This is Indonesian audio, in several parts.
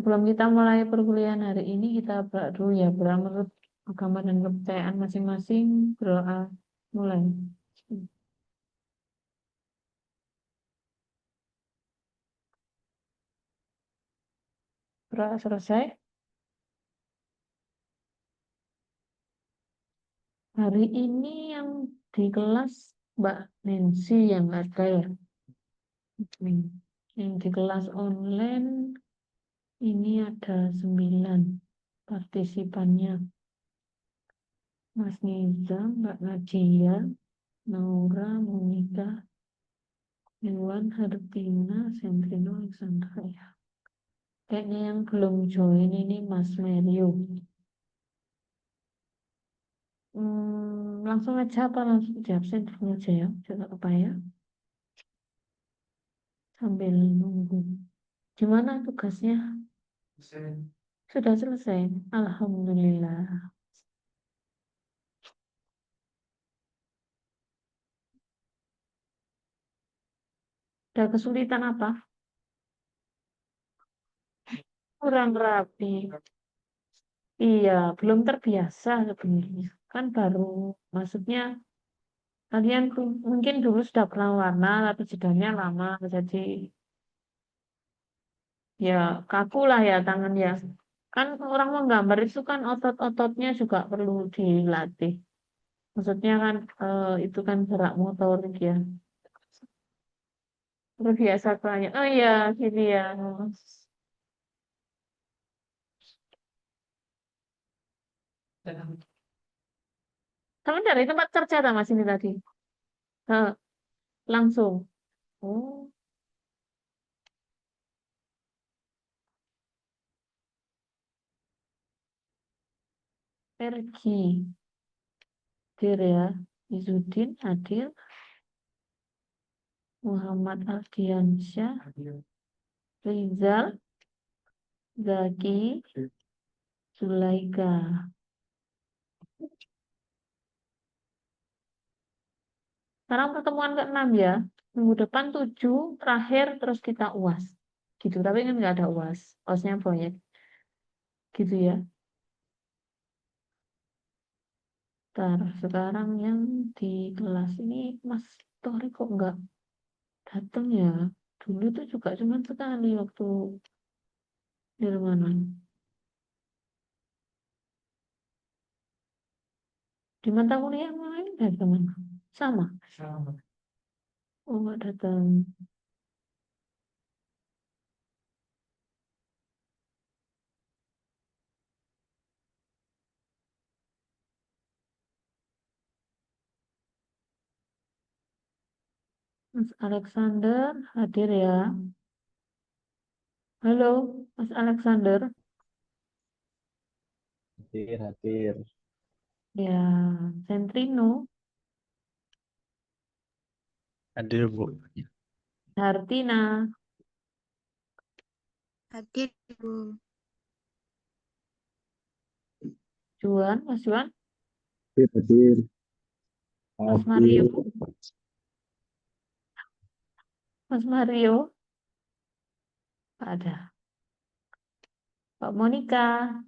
sebelum kita mulai perkuliahan hari ini, kita berdoa dulu ya, berdoa menurut agama dan kepercayaan masing-masing, berdoa mulai. Berdoa selesai. Hari ini yang di kelas Mbak Nancy yang ada ya. Yang di kelas online ini ada 9 partisipannya. Mas Niza, Mbak Nadia, Naura, Monika, Iwan, Hartina, Sentrino, Alexandra ya. Kayaknya yang belum join ini Mas Mario. Langsung aja apa langsung di absen dulu aja ya, jangan apa ya, sambil nunggu. Gimana tugasnya? Sudah selesai? Alhamdulillah. Ada kesulitan apa? Kurang rapi. Iya, belum terbiasa sebenarnya. Kan baru, maksudnya kalian mungkin dulu sudah pernah warna, tapi jedanya lama, jadi ya kaku lah ya tangan ya. Kan orang menggambar itu kan otot-ototnya juga perlu dilatih. Maksudnya kan itu kan gerak motorik ya. Terbiasa banyak. Oh iya, gini ya. Kamu dari tempat kerja tak mas ini tadi? Eh, langsung. Oh, pergi. Hadir ya. Izudin hadir. Muhammad Aldiansyah. Rizal. Zaki. Zulaika. Sekarang pertemuan ke-6 ya. Minggu depan 7, terakhir terus kita UAS. Gitu, tapi kan nggak ada UAS. UASnya proyek. Gitu ya. Ntar, sekarang yang di kelas ini Mas Tori kok nggak datang ya? Dulu tuh juga cuma sekali waktu Nirmana. Di mata kuliah yang lain datang. Sama. Oh, nggak datang. Mas Alexander hadir ya. Halo, Mas Alexander. Hadir, hadir. Ya, Sentrino, Hadir, Bu. Hartina, Hadir, Bu. Juan, Mas Juan, Hadir, hadir. Mas Mario, Hadir. Mas Mario, ada. Pak Monica,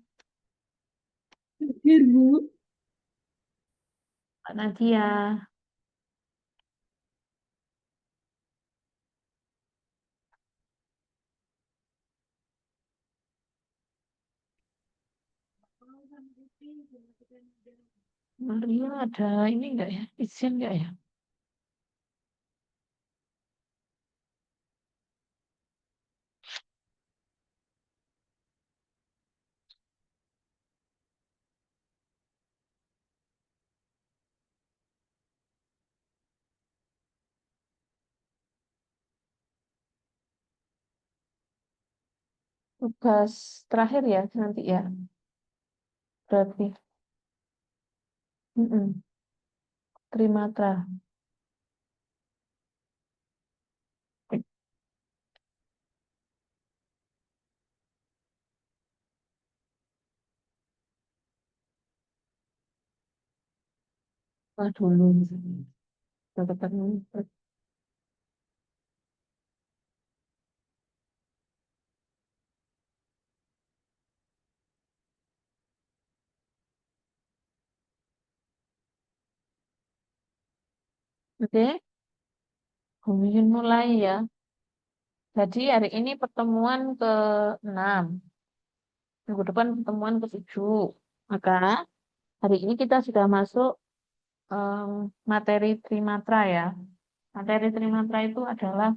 Hadir, Bu. Pak Nadia, Mario ada ini enggak ya? Izin enggak ya? Tugas terakhir ya nanti ya. Berarti. Trimatra. Wah dulu. Ketemu. Oke, Bumi mulai ya. Jadi hari ini pertemuan ke-6. Minggu depan pertemuan ke-7. Maka hari ini kita sudah masuk em, materi trimatra ya. Materi trimatra itu adalah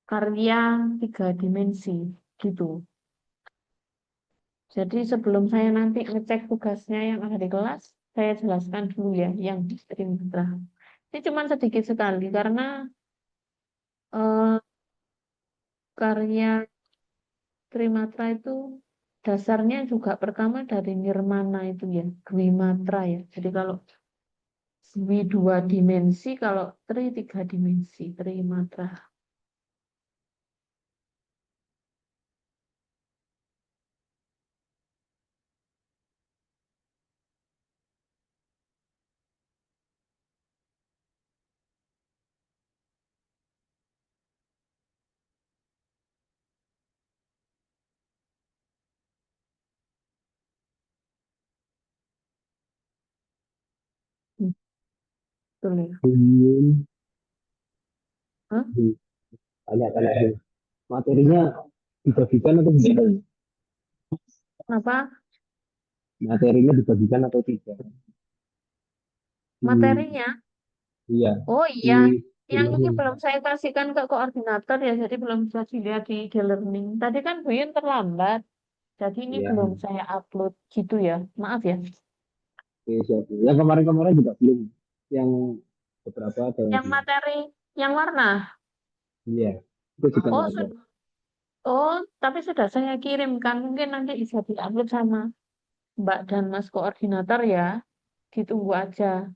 karya 3 dimensi gitu. Jadi sebelum saya nanti ngecek tugasnya yang ada di kelas, saya jelaskan dulu ya yang di trimatra. Ini cuma sedikit sekali karena eh, karya trimatra itu dasarnya juga pertama dari nirmana itu ya, dwimatra ya. Jadi kalau dwi 2 dimensi, kalau tri 3 dimensi, trimatra. Hmm, betul ya. Belum. Hah? Tanya-tanya dulu. Materinya dibagikan atau tidak? Apa Materinya dibagikan atau tidak? Hmm, materinya? iya. Oh Di iya, yang ini e-learning. belum saya kasihkan ke koordinator ya, jadi belum bisa dilihat di e-learning. Tadi kan Buyun terlambat, jadi ini Iya. belum saya upload gitu ya. Maaf ya. Oke, siap. Yang kemarin-kemarin juga belum. Yang beberapa ada yang Yang belum. materi, yang warna. Iya. Itu juga Oh, nggak ada. oh, tapi sudah saya kirimkan. Mungkin nanti bisa diupload sama Mbak dan Mas koordinator ya. Ditunggu aja.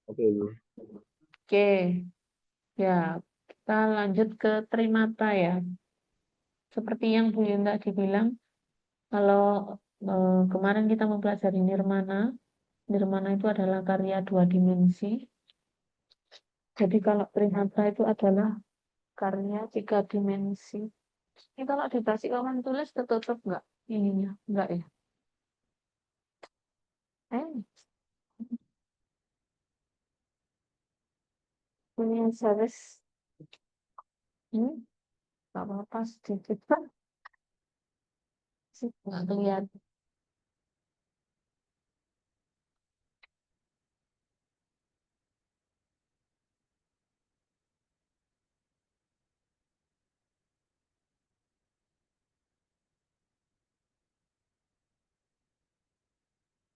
Oke, Bu. Oke, ya kita lanjut ke trimatra ya. Seperti yang Bu Yun tadi bilang, kalau kemarin kita mempelajari nirmana. Nirmana itu adalah karya 2 dimensi. Jadi kalau trimatra itu adalah karya 3 dimensi. Ini kalau dikasih kawan tulis tertutup nggak ininya? Nggak ya? Eh, punya service. Hmm, nggak apa-apa sedikit kan sih nggak lihat.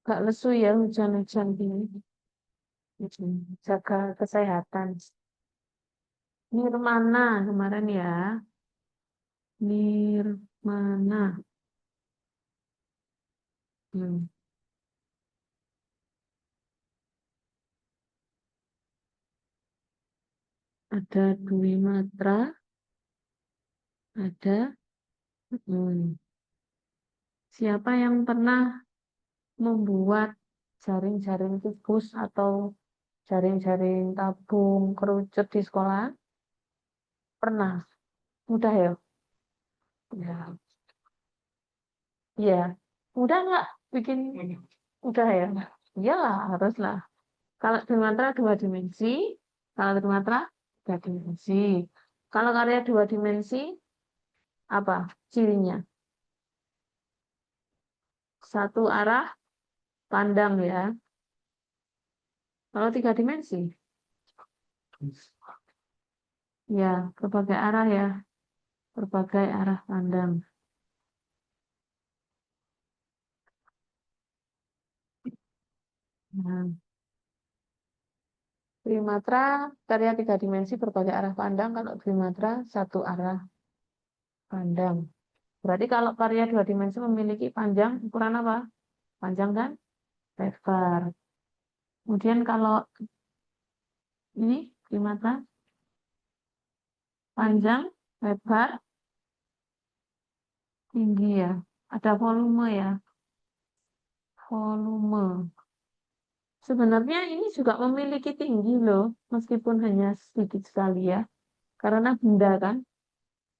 Nggak lesu ya hujan-hujan gini. Jaga kesehatan. Nirmana kemarin ya. Nirmana. Hmm. Ada Dwi Matra, ada siapa yang pernah membuat jaring-jaring tikus atau jaring-jaring tabung kerucut di sekolah? Pernah. Mudah ya? Ya. Iya. Mudah nggak bikin? Mudah ya? Iyalah, haruslah. Kalau Sumatera 2 dimensi, kalau Sumatera 3 dimensi. Kalau karya 2 dimensi, apa cirinya? Satu arah pandang ya. Kalau 3 dimensi, ya berbagai arah ya, berbagai arah pandang. Nah, Trimatra karya 3 dimensi berbagai arah pandang. Kalau Trimatra satu arah pandang. Berarti kalau karya 2 dimensi memiliki panjang ukuran apa? Panjang dan lebar. Kemudian kalau ini Trimatra panjang, lebar, tinggi ya. Ada volume ya. Volume. Sebenarnya ini juga memiliki tinggi loh, meskipun hanya sedikit sekali ya. Karena benda kan,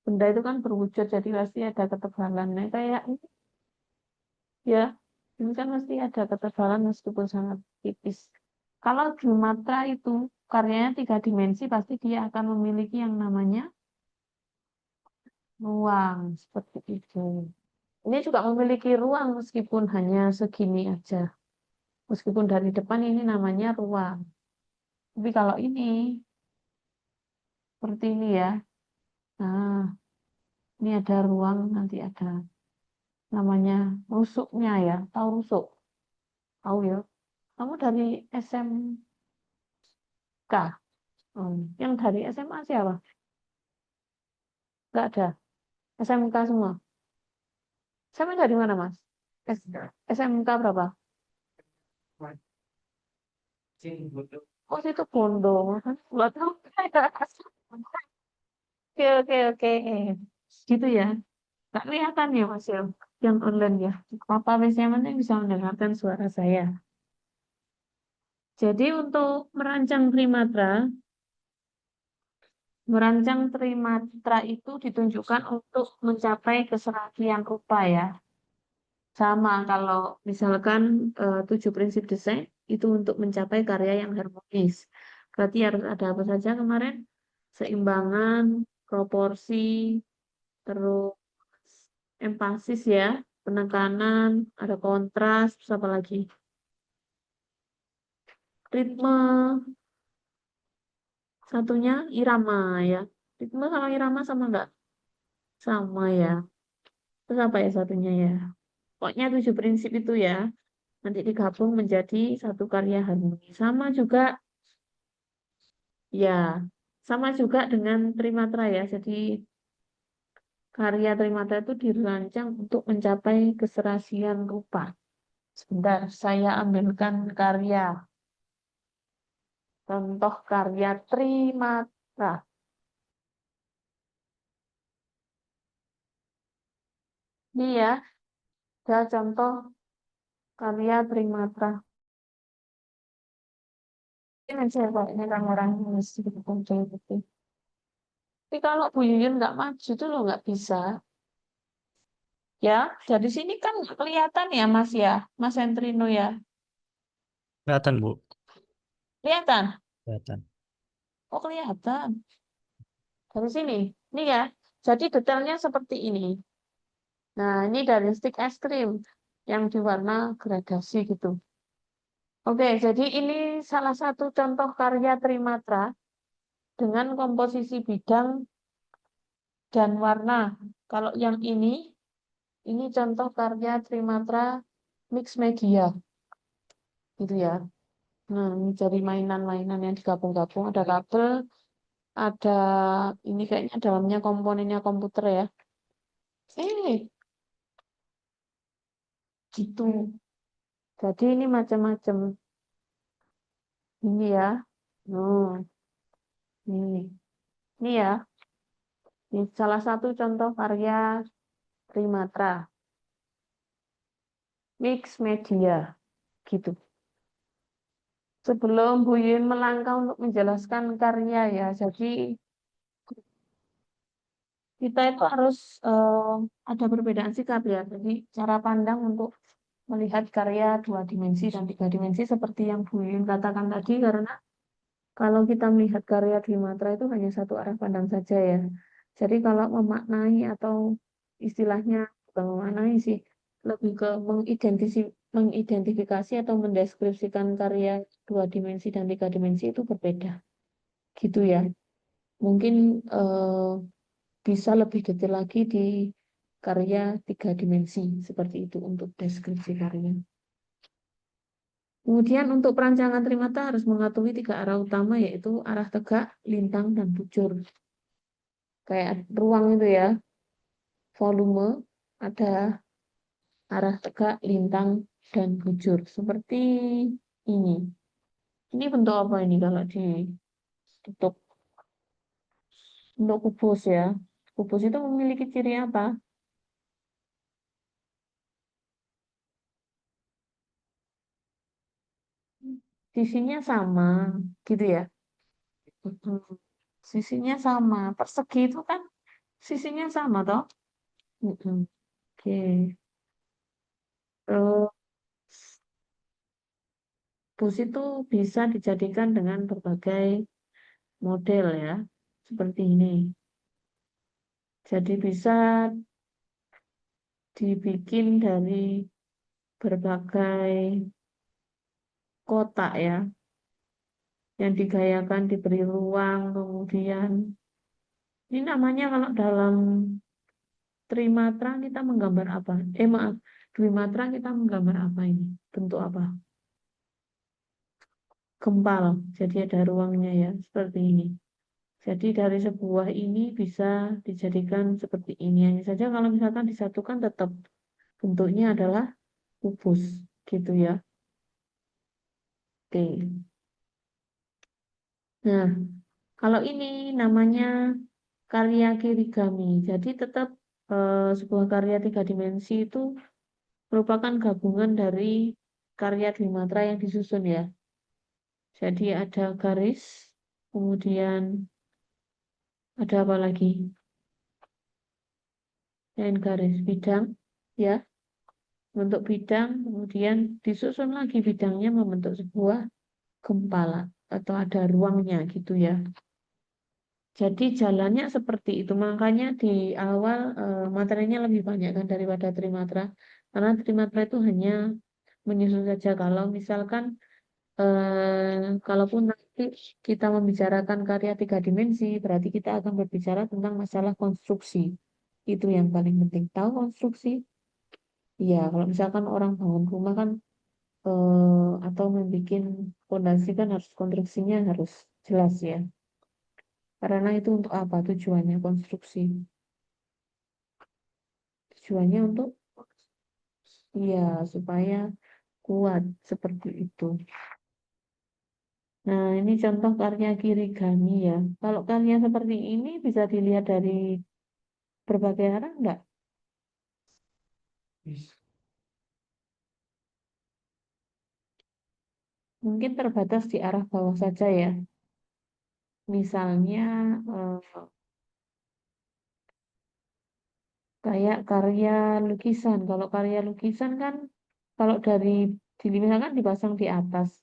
benda itu kan berwujud, jadi pasti ada ketebalannya. Kayak ini ya, ini kan mesti ada ketebalan meskipun sangat tipis. Kalau Trimatra itu karyanya 3 dimensi, pasti dia akan memiliki yang namanya ruang seperti itu. Ini juga memiliki ruang meskipun hanya segini aja. Meskipun dari depan ini namanya ruang. Tapi kalau ini seperti ini ya. Nah, ini ada ruang, nanti ada namanya rusuknya ya. Tahu rusuk? Tahu ya. Kamu dari SMK. Yang dari SMA siapa? Nggak ada. SMK semua. SMA dari mana, Mas? SMK berapa? Oh, itu Bondo. Nggak tahu. Oke, oke, oke. Gitu ya. Nggak kelihatan ya, Mas, ya? Yang online ya. Apa biasanya mana yang bisa mendengarkan suara saya. Jadi untuk merancang trimatra itu ditunjukkan untuk mencapai keserapian rupa ya. Sama kalau misalkan 7 prinsip desain itu untuk mencapai karya yang harmonis. Berarti harus ada apa saja kemarin? Seimbangan, proporsi, terus empasis ya, penekanan, ada kontras, terus apa lagi? Ritme, satunya irama ya. Ritme sama irama sama enggak? Sama ya. Terus apa ya satunya ya? Pokoknya 7 prinsip itu ya. Nanti digabung menjadi satu karya harmoni. Ya, sama juga dengan Trimatra ya. Jadi karya Trimatra itu dirancang untuk mencapai keserasian rupa. Sebentar, saya ambilkan karya. Contoh karya Trimatra. Ini ya, ada contoh karya Trimatra. Ini saya Pak, ini kan orang mesti betul betul. Tapi kalau Bu Yuyun nggak maju tuh lo nggak bisa. Ya, dari sini kan nggak kelihatan ya Mas ya, Mas Entrino ya. Kelihatan, Bu. Kelihatan? Kelihatan. Oh kelihatan. Dari sini. Ini ya. Jadi detailnya seperti ini. Nah, ini dari stick es krim yang diwarna gradasi gitu. Oke, jadi ini salah satu contoh karya Trimatra dengan komposisi bidang dan warna. Kalau yang ini contoh karya Trimatra Mix Media, gitu ya. Nah, ini jadi mainan-mainan yang digabung-gabung. Ada kabel, ada ini kayaknya dalamnya komponennya komputer ya. Gitu. Jadi ini macam-macam. Ini ya. Oh, ini. Ini ya. Ini salah satu contoh karya Trimatra. Mix Media. Gitu. Sebelum Bu Yun melangkah untuk menjelaskan karya ya, jadi kita itu harus ada perbedaan sikap ya. Jadi cara pandang untuk melihat karya 2 dimensi dan 3 dimensi seperti yang Bu Yun katakan tadi, karena kalau kita melihat karya di Matra itu hanya satu arah pandang saja ya. Jadi kalau memaknai atau istilahnya bukan memaknai sih, lebih ke mengidentifikasi atau mendeskripsikan karya 2 dimensi dan 3 dimensi itu berbeda. Gitu ya. Mungkin bisa lebih detail lagi di karya 3 dimensi seperti itu untuk deskripsi karya. Kemudian untuk perancangan trimata harus mengetahui 3 arah utama yaitu arah tegak, lintang, dan bujur. Kayak ruang itu ya, volume, ada arah tegak, lintang, dan bujur. Seperti ini. Ini bentuk apa ini kalau ditutup? Bentuk kubus ya. Kubus itu memiliki ciri apa? Sisinya sama, gitu ya. Mm-mm. Sisinya sama. Persegi itu kan sisinya sama toh? Mm-mm. Oke. Terus bus itu bisa dijadikan dengan berbagai model ya, seperti ini. Jadi bisa dibikin dari berbagai kotak ya, yang digayakan diberi ruang, kemudian ini namanya kalau dalam Trimatra kita menggambar apa? Maaf, Dwimatra kita menggambar apa ini? Bentuk apa? Gempal. Jadi ada ruangnya ya, seperti ini. Jadi dari sebuah ini bisa dijadikan seperti ini. Hanya saja kalau misalkan disatukan tetap bentuknya adalah kubus, gitu ya. Oke. Nah, kalau ini namanya karya kirigami. Jadi tetap sebuah karya 3 dimensi itu merupakan gabungan dari karya Dwimatra yang disusun ya. Jadi ada garis, kemudian ada apa lagi? Selain garis bidang, ya, bentuk bidang, kemudian disusun lagi bidangnya membentuk sebuah gempala atau ada ruangnya gitu ya. Jadi jalannya seperti itu, makanya di awal materinya lebih banyak kan daripada Trimatra. Karena Trimatra itu hanya menyusun saja. Kalau misalkan kalaupun nanti kita membicarakan karya 3 dimensi, berarti kita akan berbicara tentang masalah konstruksi. Itu yang paling penting. Tahu konstruksi? Iya, kalau misalkan orang bangun rumah kan atau membuat fondasi kan harus konstruksinya harus jelas ya. Karena itu untuk apa tujuannya konstruksi? Tujuannya untuk ya supaya kuat seperti itu. Nah, ini contoh karya kirigami ya. Kalau karya seperti ini bisa dilihat dari berbagai arah enggak? Mungkin terbatas di arah bawah saja ya. Misalnya kayak karya lukisan. Kalau karya lukisan kan kalau dari misalkan dipasang di atas,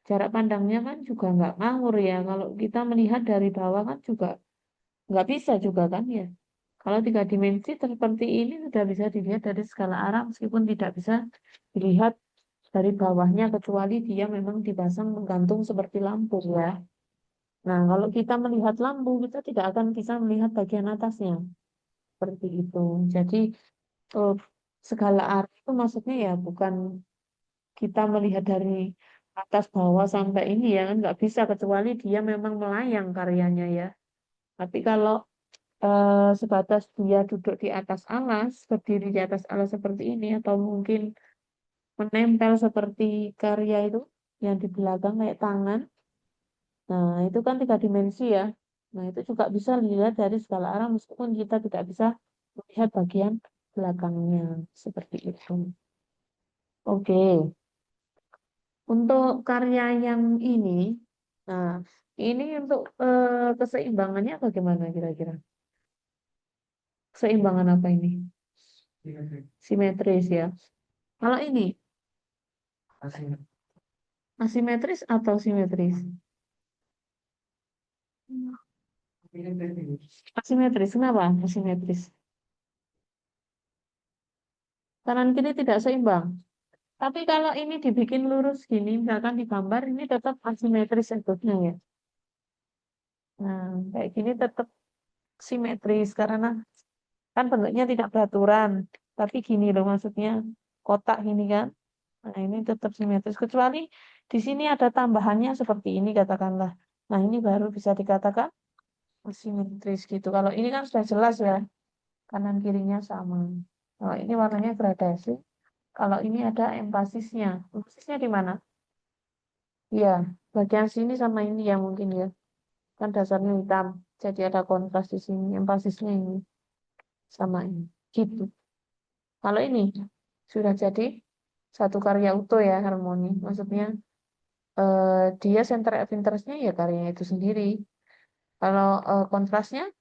jarak pandangnya kan juga nggak ngawur ya. Kalau kita melihat dari bawah kan juga nggak bisa juga kan ya. Kalau 3 dimensi seperti ini sudah bisa dilihat dari skala arah meskipun tidak bisa dilihat dari bawahnya kecuali dia memang dipasang menggantung seperti lampu ya. Nah, kalau kita melihat lampu kita tidak akan bisa melihat bagian atasnya seperti itu. Jadi eh, segala arah itu maksudnya ya bukan kita melihat dari atas bawah sampai ini ya kan nggak bisa kecuali dia memang melayang karyanya ya. Tapi kalau sebatas dia duduk di atas alas, berdiri di atas alas seperti ini, atau mungkin menempel seperti karya itu yang di belakang kayak tangan. Nah, itu kan 3 dimensi ya. Nah, itu juga bisa dilihat dari segala arah meskipun kita tidak bisa melihat bagian belakangnya seperti itu. Oke, untuk karya yang ini, nah ini untuk keseimbangannya bagaimana kira-kira? Keseimbangan apa ini? Simetris ya. Kalau ini asimetris atau simetris? Asimetris, kenapa asimetris? Kanan kiri tidak seimbang. Tapi kalau ini dibikin lurus gini, misalkan digambar, ini tetap asimetris bentuknya ya. Nah, kayak gini tetap simetris karena kan bentuknya tidak beraturan. Tapi gini loh maksudnya, kotak gini kan. Nah, ini tetap simetris. Kecuali di sini ada tambahannya seperti ini katakanlah. Nah, ini baru bisa dikatakan simetris gitu. Kalau ini kan sudah jelas ya, kanan kirinya sama. Kalau ini warnanya gradasi. Kalau ini ada empasisnya. Empasisnya di mana? Iya, bagian sini sama ini ya mungkin ya. Kan dasarnya hitam. Jadi ada kontras di sini. Empasisnya ini sama ini. Gitu. Kalau ini sudah jadi satu karya utuh ya harmoni. Maksudnya dia center of interest-nya ya karyanya itu sendiri. Kalau kontrasnya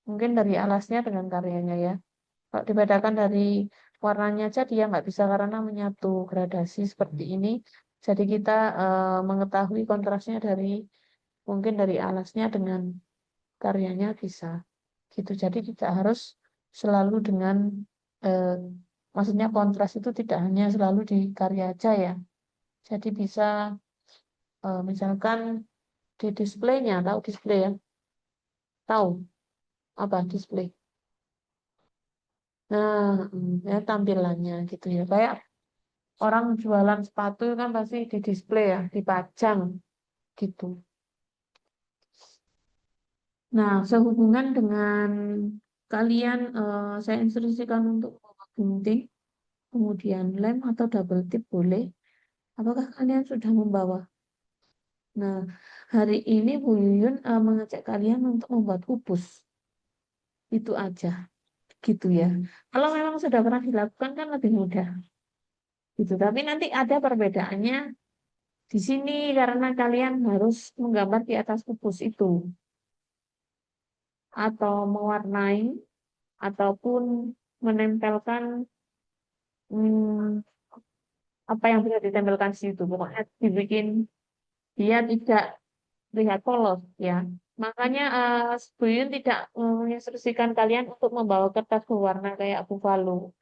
mungkin dari alasnya dengan karyanya ya. Kalau dibedakan dari warnanya aja dia nggak bisa karena menyatu gradasi seperti ini. Jadi kita mengetahui kontrasnya dari mungkin dari alasnya dengan karyanya bisa gitu. Jadi tidak harus selalu dengan eh, maksudnya kontras itu tidak hanya selalu di karya aja ya. Jadi bisa misalkan di displaynya, tahu display ya? Tahu apa display? Nah, ya tampilannya gitu ya. Kayak orang jualan sepatu kan pasti di display ya, dipajang gitu. Nah, sehubungan dengan kalian, saya instruksikan untuk membawa gunting, kemudian lem atau double tip boleh. Apakah kalian sudah membawa? Nah, hari ini Bu Yuyun mengajak kalian untuk membuat kubus. Itu aja, gitu ya. Kalau memang sudah pernah dilakukan kan lebih mudah. Gitu. Tapi nanti ada perbedaannya di sini karena kalian harus menggambar di atas kubus itu atau mewarnai ataupun menempelkan hmm, apa yang bisa ditempelkan di situ. Pokoknya dibikin dia tidak terlihat polos ya. Makanya Bu Yun tidak menginstruksikan kalian untuk membawa kertas berwarna kayak buffalo.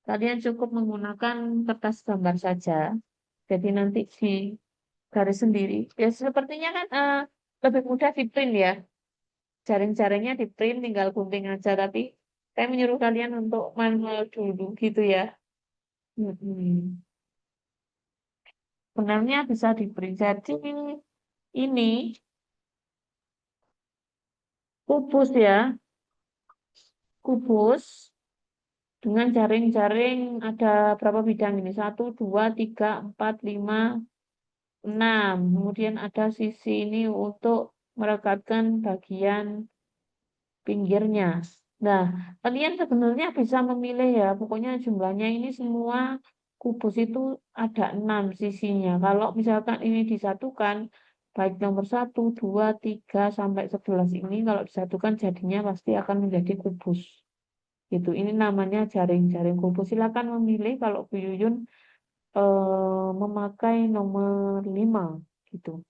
Kalian cukup menggunakan kertas gambar saja. Jadi nanti di garis sendiri. Ya sepertinya kan lebih mudah di print ya. Jaring-jaringnya di print tinggal gunting aja. Tapi saya menyuruh kalian untuk manual dulu gitu ya. Mm-mm. Sebenarnya bisa di print. Jadi ini kubus ya. Kubus dengan jaring-jaring ada berapa bidang ini? Satu, dua, tiga, empat, lima, enam. Kemudian ada sisi ini untuk merekatkan bagian pinggirnya. Nah, kalian sebenarnya bisa memilih ya, pokoknya jumlahnya ini semua kubus itu ada 6 sisinya. Kalau misalkan ini disatukan, baik nomor 1, 2, 3, sampai 11 ini, kalau disatukan jadinya pasti akan menjadi kubus. Gitu. Ini namanya jaring-jaring kubus. Silakan memilih kalau Bu Yuyun memakai nomor 5 gitu.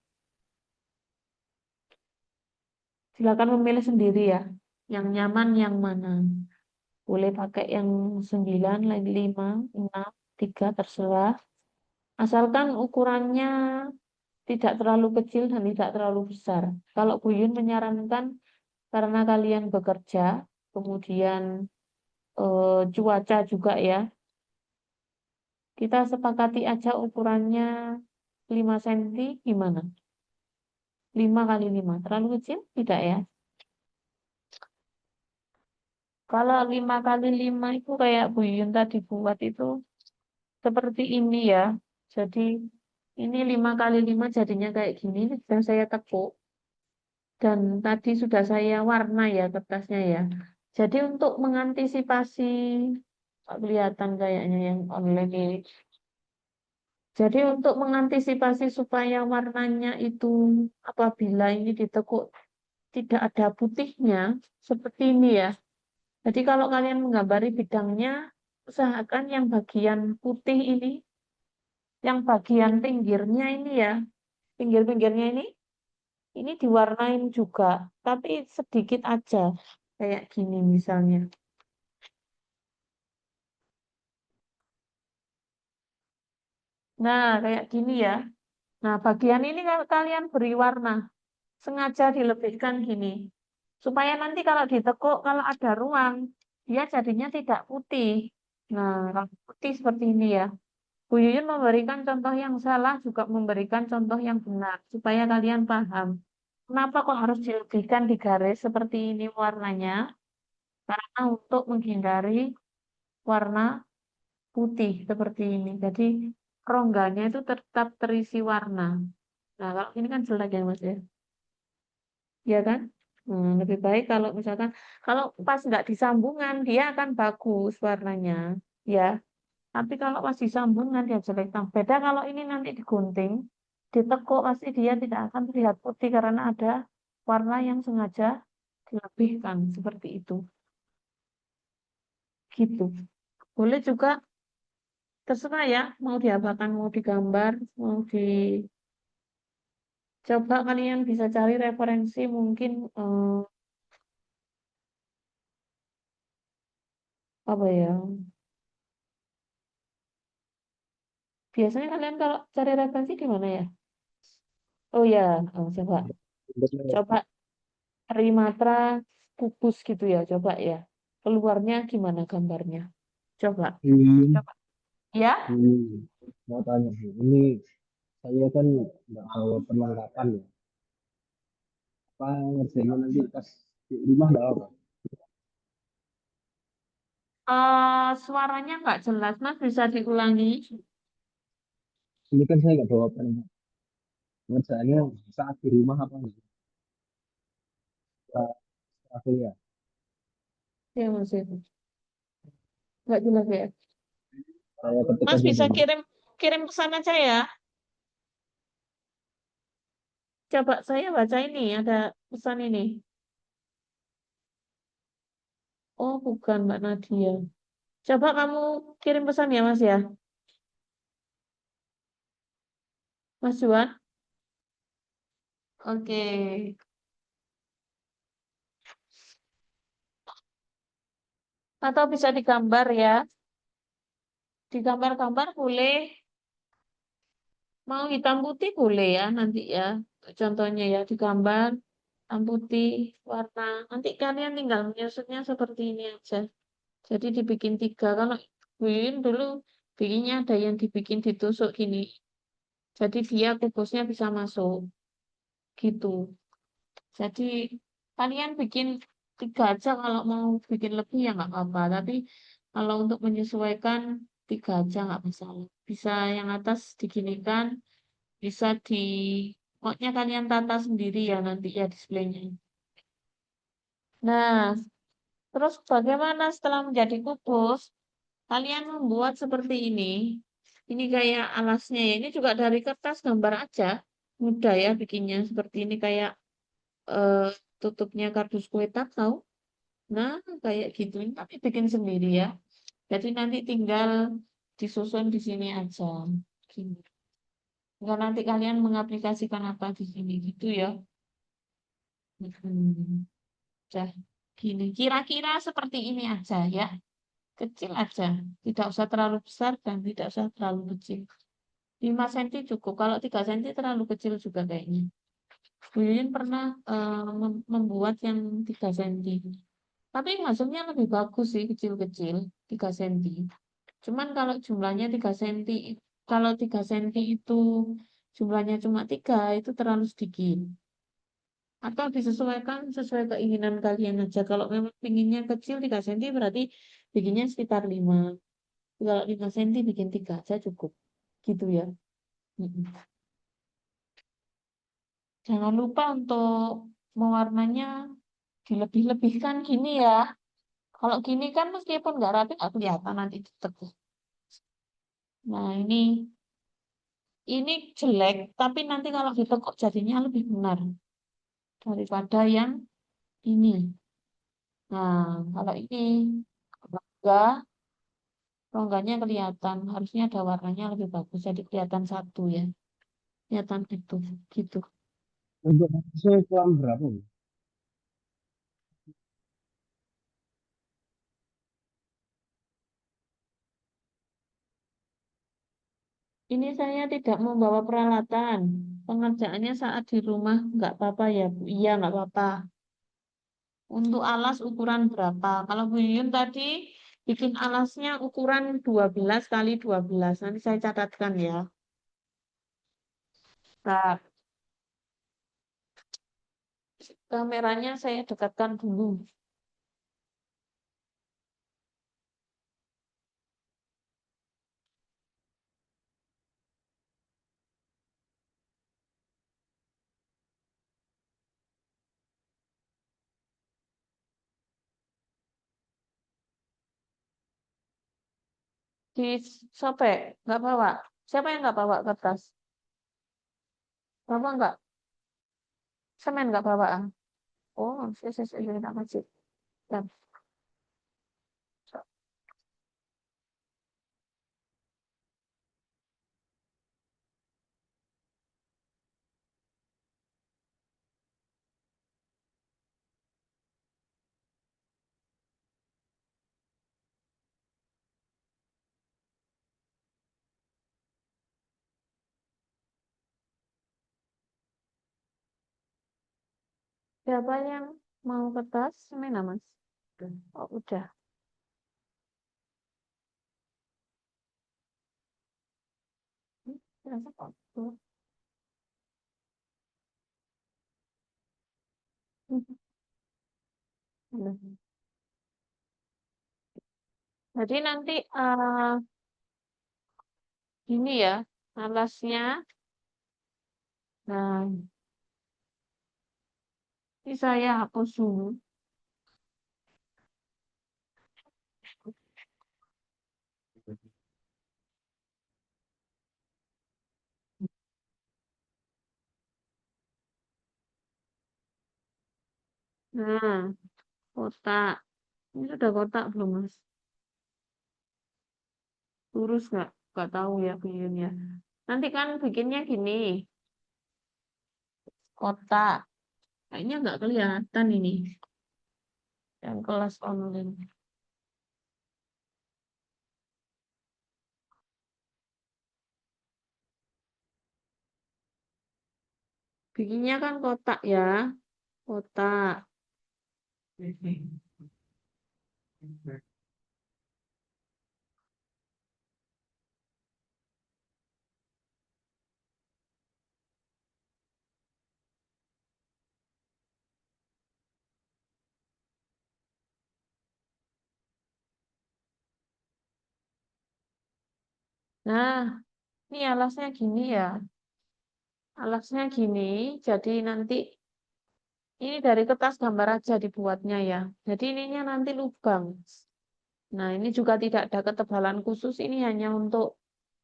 Silakan memilih sendiri ya, yang nyaman yang mana. Boleh pakai yang 9, 5, 6, 3, terserah. Asalkan ukurannya tidak terlalu kecil dan tidak terlalu besar. Kalau Bu Yun menyarankan karena kalian bekerja, kemudian cuaca juga ya, kita sepakati aja ukurannya 5 cm gimana? 5 kali 5. Terlalu kecil? Tidak ya. Kalau 5 kali 5 itu kayak Bu Yun tadi buat itu seperti ini ya. Jadi ini 5 kali 5 jadinya kayak gini. Ini sudah saya tekuk. Dan tadi sudah saya warna ya kertasnya ya. Jadi untuk mengantisipasi, kelihatan kayaknya yang online ini. Jadi untuk mengantisipasi supaya warnanya itu apabila ini ditekuk tidak ada putihnya, seperti ini ya. Jadi kalau kalian menggambari bidangnya, usahakan yang bagian putih ini, yang bagian pinggirnya ini ya, pinggir-pinggirnya ini diwarnain juga, tapi sedikit aja, kayak gini misalnya. Nah, kayak gini ya. Nah, bagian ini kalau kalian beri warna, sengaja dilebihkan gini. Supaya nanti kalau ditekuk, kalau ada ruang, dia jadinya tidak putih. Nah, kalau putih seperti ini ya. Bu Yuyun memberikan contoh yang salah, juga memberikan contoh yang benar, supaya kalian paham. Kenapa kok harus dilebihkan di garis seperti ini warnanya? Karena untuk menghindari warna putih seperti ini. Jadi rongganya itu tetap terisi warna. Nah, kalau ini kan jelek ya Mas ya. Ya kan? Lebih baik kalau misalkan kalau pas nggak disambungan dia akan bagus warnanya. Ya. Tapi kalau pas disambungan dia jelek. Nah, beda kalau ini nanti digunting, ditekuk pasti dia tidak akan terlihat putih karena ada warna yang sengaja dilebihkan seperti itu. Gitu. Boleh juga, terserah ya, mau diapakan, mau digambar, mau di... Coba kalian bisa cari referensi mungkin apa ya? Biasanya kalian kalau cari referensi di mana ya? Oh ya, coba Untuk coba Trimatra kubus gitu ya, coba ya. Keluarnya gimana gambarnya? Coba. Coba. Ya? mau tanya sih, ini saya kan nggak bawa perlengkapan ya. Apa ngerjainnya nanti pas di rumah nggak apa? Suaranya nggak jelas, Mas. Bisa diulangi? Ini kan saya nggak bawa perlengkapan. Ngerjainnya saat di rumah apa enggak? Aku ya. Ya, Mas. Ya. Nggak jelas ya. Saya ketik Mas aja bisa dulu. kirim kirim pesan aja ya. Coba saya baca ini, ada pesan ini. Oh, bukan Mbak Nadia. Coba kamu kirim pesan ya, Mas ya. Mas Juan. Oke. Atau bisa digambar ya. Digambar-gambar boleh. Mau hitam putih boleh ya nanti ya. Contohnya ya digambar hitam putih warna. Nanti kalian tinggal menyusunnya seperti ini aja. Jadi dibikin tiga. Kalau Win dulu bikinnya ada yang dibikin ditusuk gini. Jadi dia kubusnya bisa masuk gitu. Jadi kalian bikin tiga aja kalau mau bikin lebih ya nggak apa-apa. Tapi kalau untuk menyesuaikan tiga aja nggak masalah. Bisa yang atas diginikan, bisa di pokoknya kalian tata sendiri ya nanti ya displaynya. Nah, terus bagaimana setelah menjadi kubus? Kalian membuat seperti ini. Ini kayak alasnya ya. Ini juga dari kertas gambar aja. Mudah ya bikinnya seperti ini kayak eh, tutupnya kardus kue tak tahu. Nah, kayak gitu. Ini tapi bikin sendiri ya. Jadi nanti tinggal disusun di sini aja. Gini. Enggak nanti kalian mengaplikasikan apa di sini gitu ya. Hmm. Udah gini. Kira-kira seperti ini aja ya. Kecil aja. Tidak usah terlalu besar dan tidak usah terlalu kecil. 5 cm cukup. Kalau 3 cm terlalu kecil juga kayaknya. Bu Yuyun pernah membuat yang 3 cm. Tapi hasilnya lebih bagus sih kecil-kecil 3 cm. Cuman kalau jumlahnya 3 cm, kalau 3 cm itu jumlahnya cuma 3 itu terlalu sedikit. Atau disesuaikan sesuai keinginan kalian aja. Kalau memang pinginnya kecil 3 cm berarti bikinnya sekitar 5. Kalau 5 cm bikin 3 aja cukup. Gitu ya. Mm-mm. Jangan lupa untuk mewarnanya dilebih-lebihkan gini ya. Kalau gini kan meskipun nggak rapi nggak kelihatan nanti tetap. Nah ini jelek, tapi nanti kalau ditekuk jadinya lebih benar daripada yang ini. Nah, kalau ini rongga, rongganya kelihatan. Harusnya ada warnanya lebih bagus, jadi kelihatan satu ya. Kelihatan itu, gitu. Untuk saya kurang berapa? Bu? Ini saya tidak membawa peralatan. Pengerjaannya saat di rumah nggak apa-apa ya, Bu. Iya, nggak apa-apa. Untuk alas ukuran berapa? Kalau Bu Yun tadi bikin alasnya ukuran 12 kali 12. Nanti saya catatkan ya. Nah, kameranya saya dekatkan dulu. Di sobek, nggak bawa. Siapa yang nggak bawa kertas? Bawa nggak? Semen nggak bawa? Oh, saya tak masih. Dan, Siapa yang mau kertas? Semena, Mas? Oh, udah. Rasa kok. Jadi nanti ini ya, alasnya. Nah, ini saya hapus dulu. Nah, kotak. Ini sudah kotak belum, Mas? Lurus nggak? Nggak tahu ya bikinnya. Nanti kan bikinnya gini, kotak. Kayaknya nggak kelihatan ini. Yang kelas online. Bikinnya kan kotak ya. Kotak. Nah, ini alasnya gini ya. Alasnya gini, jadi nanti ini dari kertas gambar aja dibuatnya ya. Jadi ininya nanti lubang. Nah, ini juga tidak ada ketebalan khusus, ini hanya untuk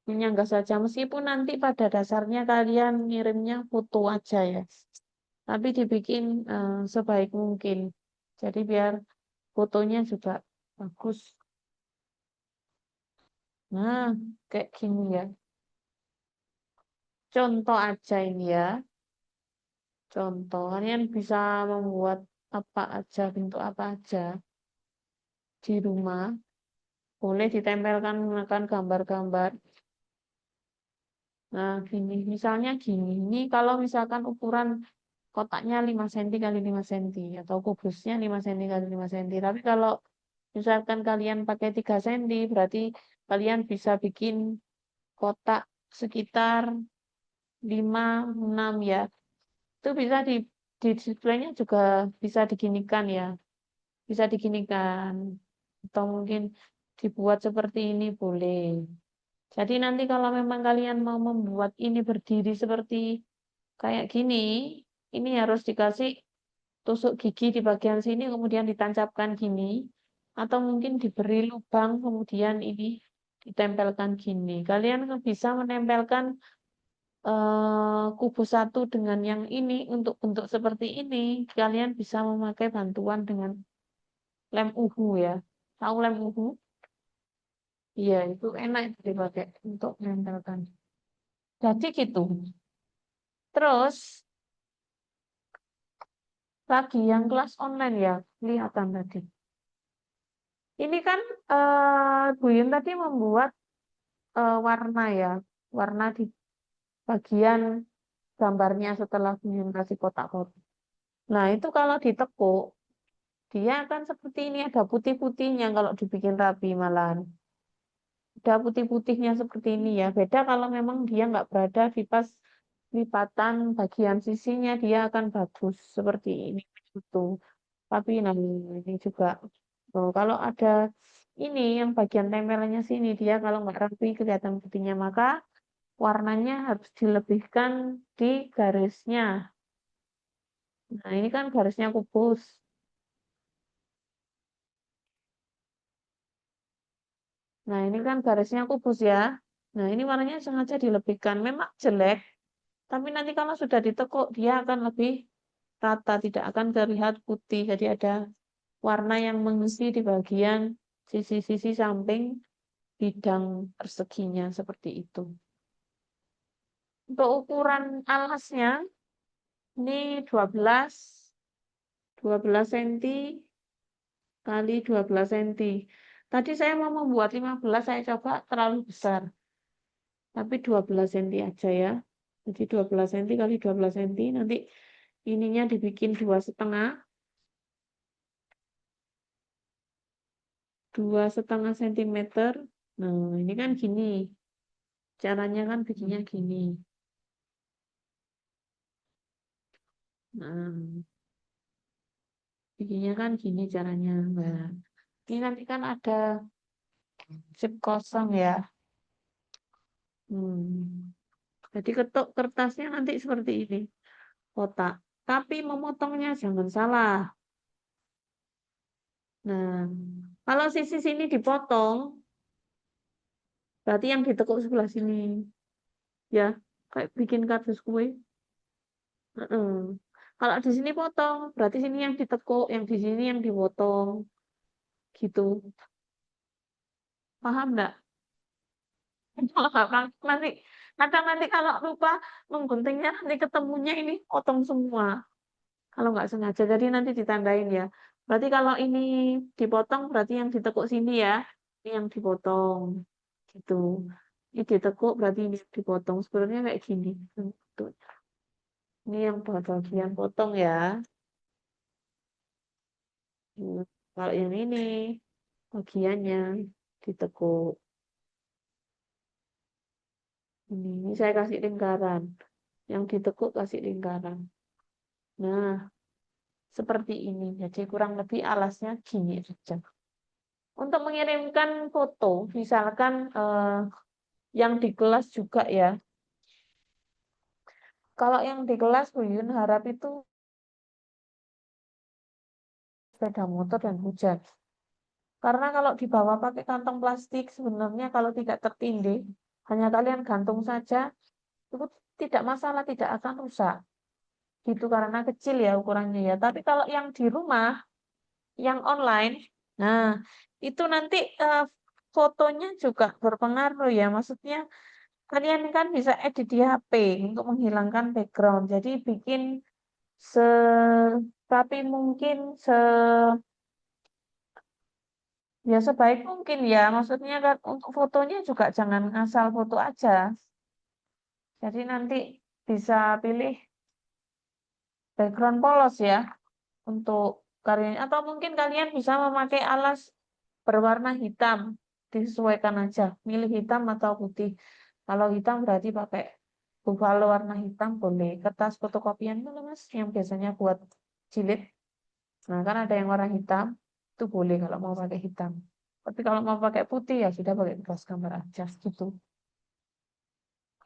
menyangga saja. Meskipun nanti pada dasarnya kalian ngirimnya foto aja ya. Tapi dibikin sebaik mungkin. Jadi biar fotonya juga bagus. Nah, kayak gini ya. Contoh aja ini ya. Contoh, kalian bisa membuat apa aja, bentuk apa aja di rumah. Boleh ditempelkan menggunakan gambar-gambar. Nah, gini, misalnya gini. Ini kalau misalkan ukuran kotaknya 5 cm kali 5 cm atau kubusnya 5 cm kali 5 cm. Tapi kalau misalkan kalian pakai 3 cm, berarti kalian bisa bikin kotak sekitar 5, 6 ya. Itu bisa di displaynya juga bisa diginikan ya. Bisa diginikan. Atau mungkin dibuat seperti ini boleh. Jadi nanti kalau memang kalian mau membuat ini berdiri seperti kayak gini, ini harus dikasih tusuk gigi di bagian sini, kemudian ditancapkan gini, atau mungkin diberi lubang, kemudian ini ditempelkan gini. Kalian bisa menempelkan kubu satu dengan yang ini untuk bentuk seperti ini. Kalian bisa memakai bantuan dengan lem uhu ya. Tahu lem uhu? Iya, itu enak itu dipakai untuk menempelkan. Jadi gitu. Terus lagi yang kelas online ya, kelihatan tadi. Ini kan Bu Yun tadi membuat warna ya, warna di bagian gambarnya setelah Bu Yun kasih kotak-kotak. Nah, itu kalau ditekuk, dia akan seperti ini, ada putih-putihnya kalau dibikin rapi malahan. Ada putih-putihnya seperti ini ya. Beda kalau memang dia nggak berada di pas lipatan bagian sisinya, dia akan bagus seperti ini. Itu. Tapi nah ini juga kalau ada ini yang bagian tempelannya sini dia kalau nggak rapi kelihatan putihnya maka warnanya harus dilebihkan di garisnya. Nah ini kan garisnya kubus. Nah ini kan garisnya kubus ya. Nah ini warnanya sengaja dilebihkan. Memang jelek, tapi nanti kalau sudah ditekuk dia akan lebih rata, tidak akan terlihat putih. Jadi ada warna yang mengisi di bagian sisi-sisi samping bidang perseginya seperti itu. Untuk ukuran alasnya ini 12 cm kali 12 cm. Tadi saya mau membuat 15, saya coba terlalu besar. Tapi 12 cm aja ya. Jadi 12 cm kali 12 cm nanti ininya dibikin 2,5 cm. Nah, ini kan gini. Caranya kan bikinnya gini. Nah, bikinnya kan gini caranya. Nah, ini nanti kan ada zip kosong ya. Jadi ketuk kertasnya nanti seperti ini. Kotak. Tapi memotongnya jangan salah. Nah, kalau sisi sini dipotong, berarti yang ditekuk sebelah sini. Ya, kayak bikin kardus kue. Heeh. Kalau di sini potong, berarti sini yang ditekuk, yang di sini yang dipotong. Gitu. Paham nggak? Kalau nggak praktik nanti, kadang nanti kalau lupa mengguntingnya, nanti ketemunya ini potong semua. Kalau nggak sengaja, jadi nanti ditandain ya. Berarti kalau ini dipotong, berarti yang ditekuk sini ya. Ini yang dipotong. Gitu. Ini ditekuk, berarti ini yang dipotong. Sebenarnya kayak gini. Tuh. Ini yang bagian potong ya. Kalau yang ini, bagiannya ditekuk. Ini saya kasih lingkaran. Yang ditekuk kasih lingkaran. Nah, seperti ini. Jadi kurang lebih alasnya gini aja. Untuk mengirimkan foto, misalkan yang di kelas juga ya. Kalau yang di kelas Bu Yun harap itu sepeda motor dan hujan. Karena kalau dibawa pakai kantong plastik, sebenarnya kalau tidak tertindih, hanya kalian gantung saja, itu tidak masalah, tidak akan rusak. Gitu karena kecil ya ukurannya ya. Tapi kalau yang di rumah, yang online, nah itu nanti fotonya juga berpengaruh ya. Maksudnya kalian kan bisa edit di HP untuk menghilangkan background. Jadi bikin tapi mungkin ya sebaik mungkin ya. Maksudnya kan untuk fotonya juga jangan asal foto aja. Jadi nanti bisa pilih background polos ya untuk karyanya. Atau mungkin kalian bisa memakai alas berwarna hitam. Disesuaikan aja. Milih hitam atau putih. Kalau hitam berarti pakai buffalo warna hitam boleh. Kertas fotokopian itu loh, Mas, yang biasanya buat jilid. Nah, kan ada yang warna hitam, itu boleh kalau mau pakai hitam. Tapi kalau mau pakai putih ya sudah pakai kertas gambar aja gitu.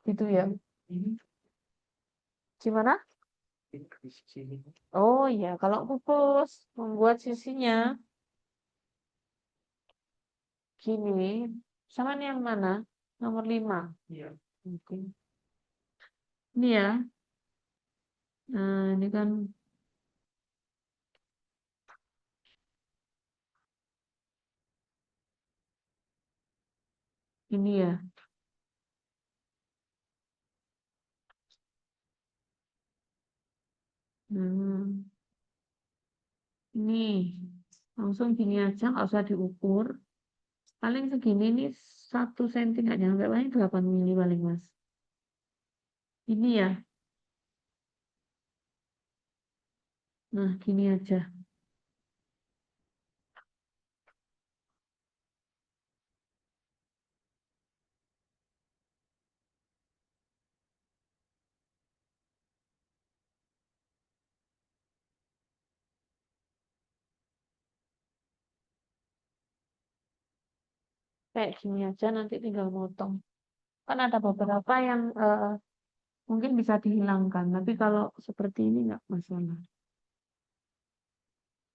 Gitu ya. Gimana? Oh iya, kalau pupus membuat sisinya gini. Sama nih yang mana? Nomor 5. Oke. Ini ya. Nah, ini kan ini ya. Hmm, ini langsung gini aja, nggak usah diukur. Paling segini nih 1 cm nggak nyampe, paling 8 mili paling mas. Ini ya. Nah, gini aja. Kayak gini aja nanti tinggal motong. Kan ada beberapa yang mungkin bisa dihilangkan, tapi kalau seperti ini nggak masalah.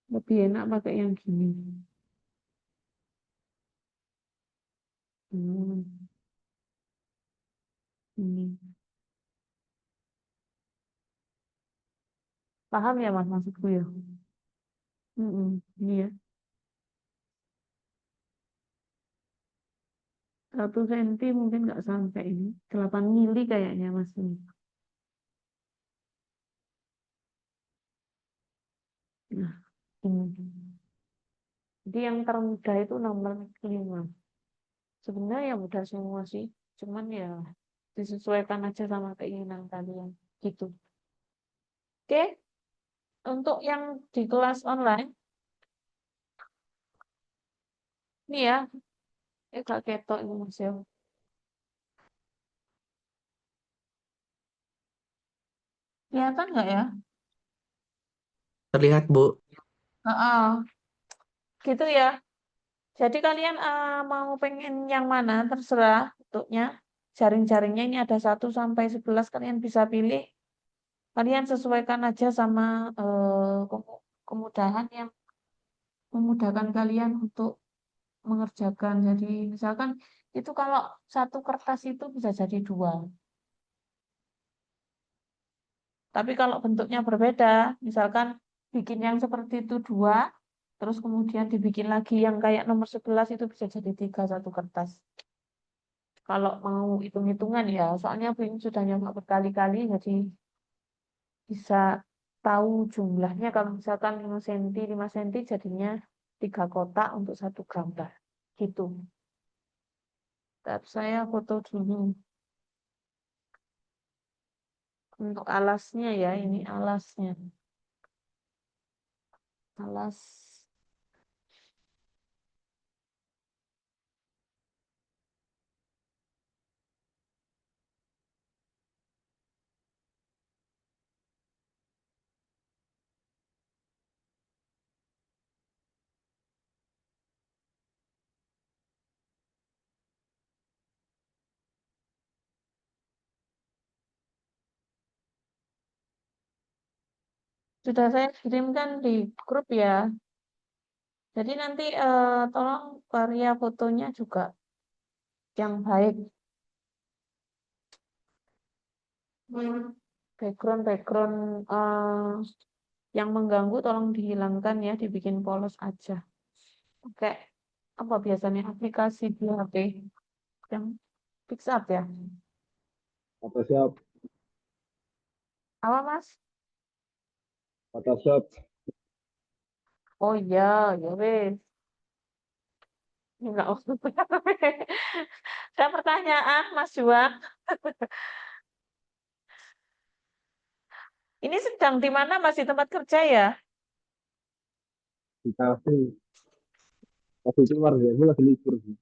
Lebih enak pakai yang gini. Hmm, ini. Paham ya mas maksudku ya? Ini ya. 1 cm mungkin nggak sampai ini. 8 mili kayaknya mas ini. Nah, ini. Jadi yang termudah itu nomor 5. Sebenarnya ya mudah semua sih. Cuman ya disesuaikan aja sama keinginan kalian. Gitu. Oke? Untuk yang di kelas online, ini ya, gak ketok ini Mas ya. Kelihatan nggak ya? Terlihat, Bu. Heeh, gitu ya. Jadi kalian mau pengen yang mana terserah bentuknya. Jaring-jaringnya ini ada 1 sampai 11 kalian bisa pilih. Kalian sesuaikan aja sama kemudahan yang memudahkan kalian untuk mengerjakan. Jadi misalkan itu kalau 1 kertas itu bisa jadi 2. Tapi kalau bentuknya berbeda, misalkan bikin yang seperti itu 2, terus kemudian dibikin lagi yang kayak nomor 11 itu bisa jadi 3 1 kertas. Kalau mau hitung-hitungan ya, soalnya Bu ini sudah nyoba berkali-kali, jadi bisa tahu jumlahnya. Kalau misalkan 5 cm, 5 cm jadinya 3 kotak untuk 1 gambar. Gitu. Ntar saya foto dulu. Untuk alasnya ya, ini alasnya. Alas. Sudah saya kirimkan di grup ya. Jadi nanti tolong karya fotonya juga yang baik. Background yang mengganggu tolong dihilangkan ya, dibikin polos aja. Oke, apa biasanya aplikasi di HP yang PicsArt ya? Photoshop, Apa Mas? Photoshop. Oh iya, ya wes. Enggak usah. Saya pertanyaan Mas Juan. Ini sedang di mana Mas, di tempat kerja ya? Di kafe. Waktu itu luar biasa lagi libur sih.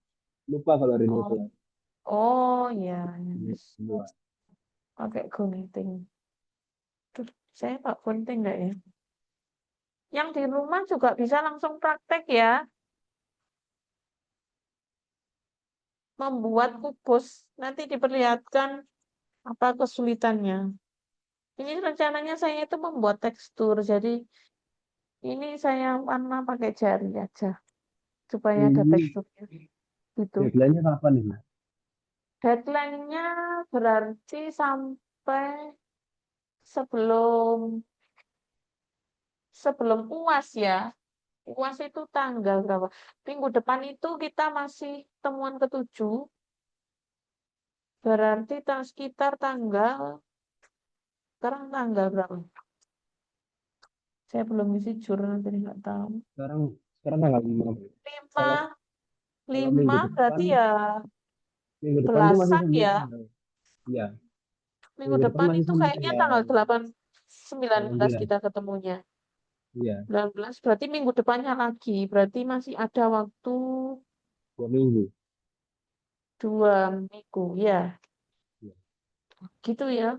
Lupa kalau hari ini Oh, kelas. oh ya, yes. Dua. Pakai Go Meeting. Tuh, saya Pak Gunting enggak ya? Yang di rumah juga bisa langsung praktek ya. Membuat kubus. Nanti diperlihatkan apa kesulitannya. Ini rencananya saya itu membuat tekstur. Jadi ini saya warna pakai jari aja. Supaya ada Ini teksturnya. Gitu. deadline-nya kapan nih, Mas? Deadline-nya berarti sampai sebelum sebelum UAS ya. UAS itu tanggal berapa? Minggu depan itu kita masih temuan ke-7. Berarti sekitar tanggal, sekarang tanggal berapa? Saya belum isi jurnal, jadi nggak tahu. Sekarang sekarang tanggal 5. Lima, Kalau kalau lima berarti ya minggu depan tuh masih belasan sampai ya. tanggal. Iya, Minggu minggu depan depan masih itu sampai kayaknya tanggal tanggal 8, 19 9. kita ketemunya. Iya, 19 berarti minggu depannya lagi. Berarti masih ada waktu 2 minggu. 2 minggu. Ya, Iya. gitu ya.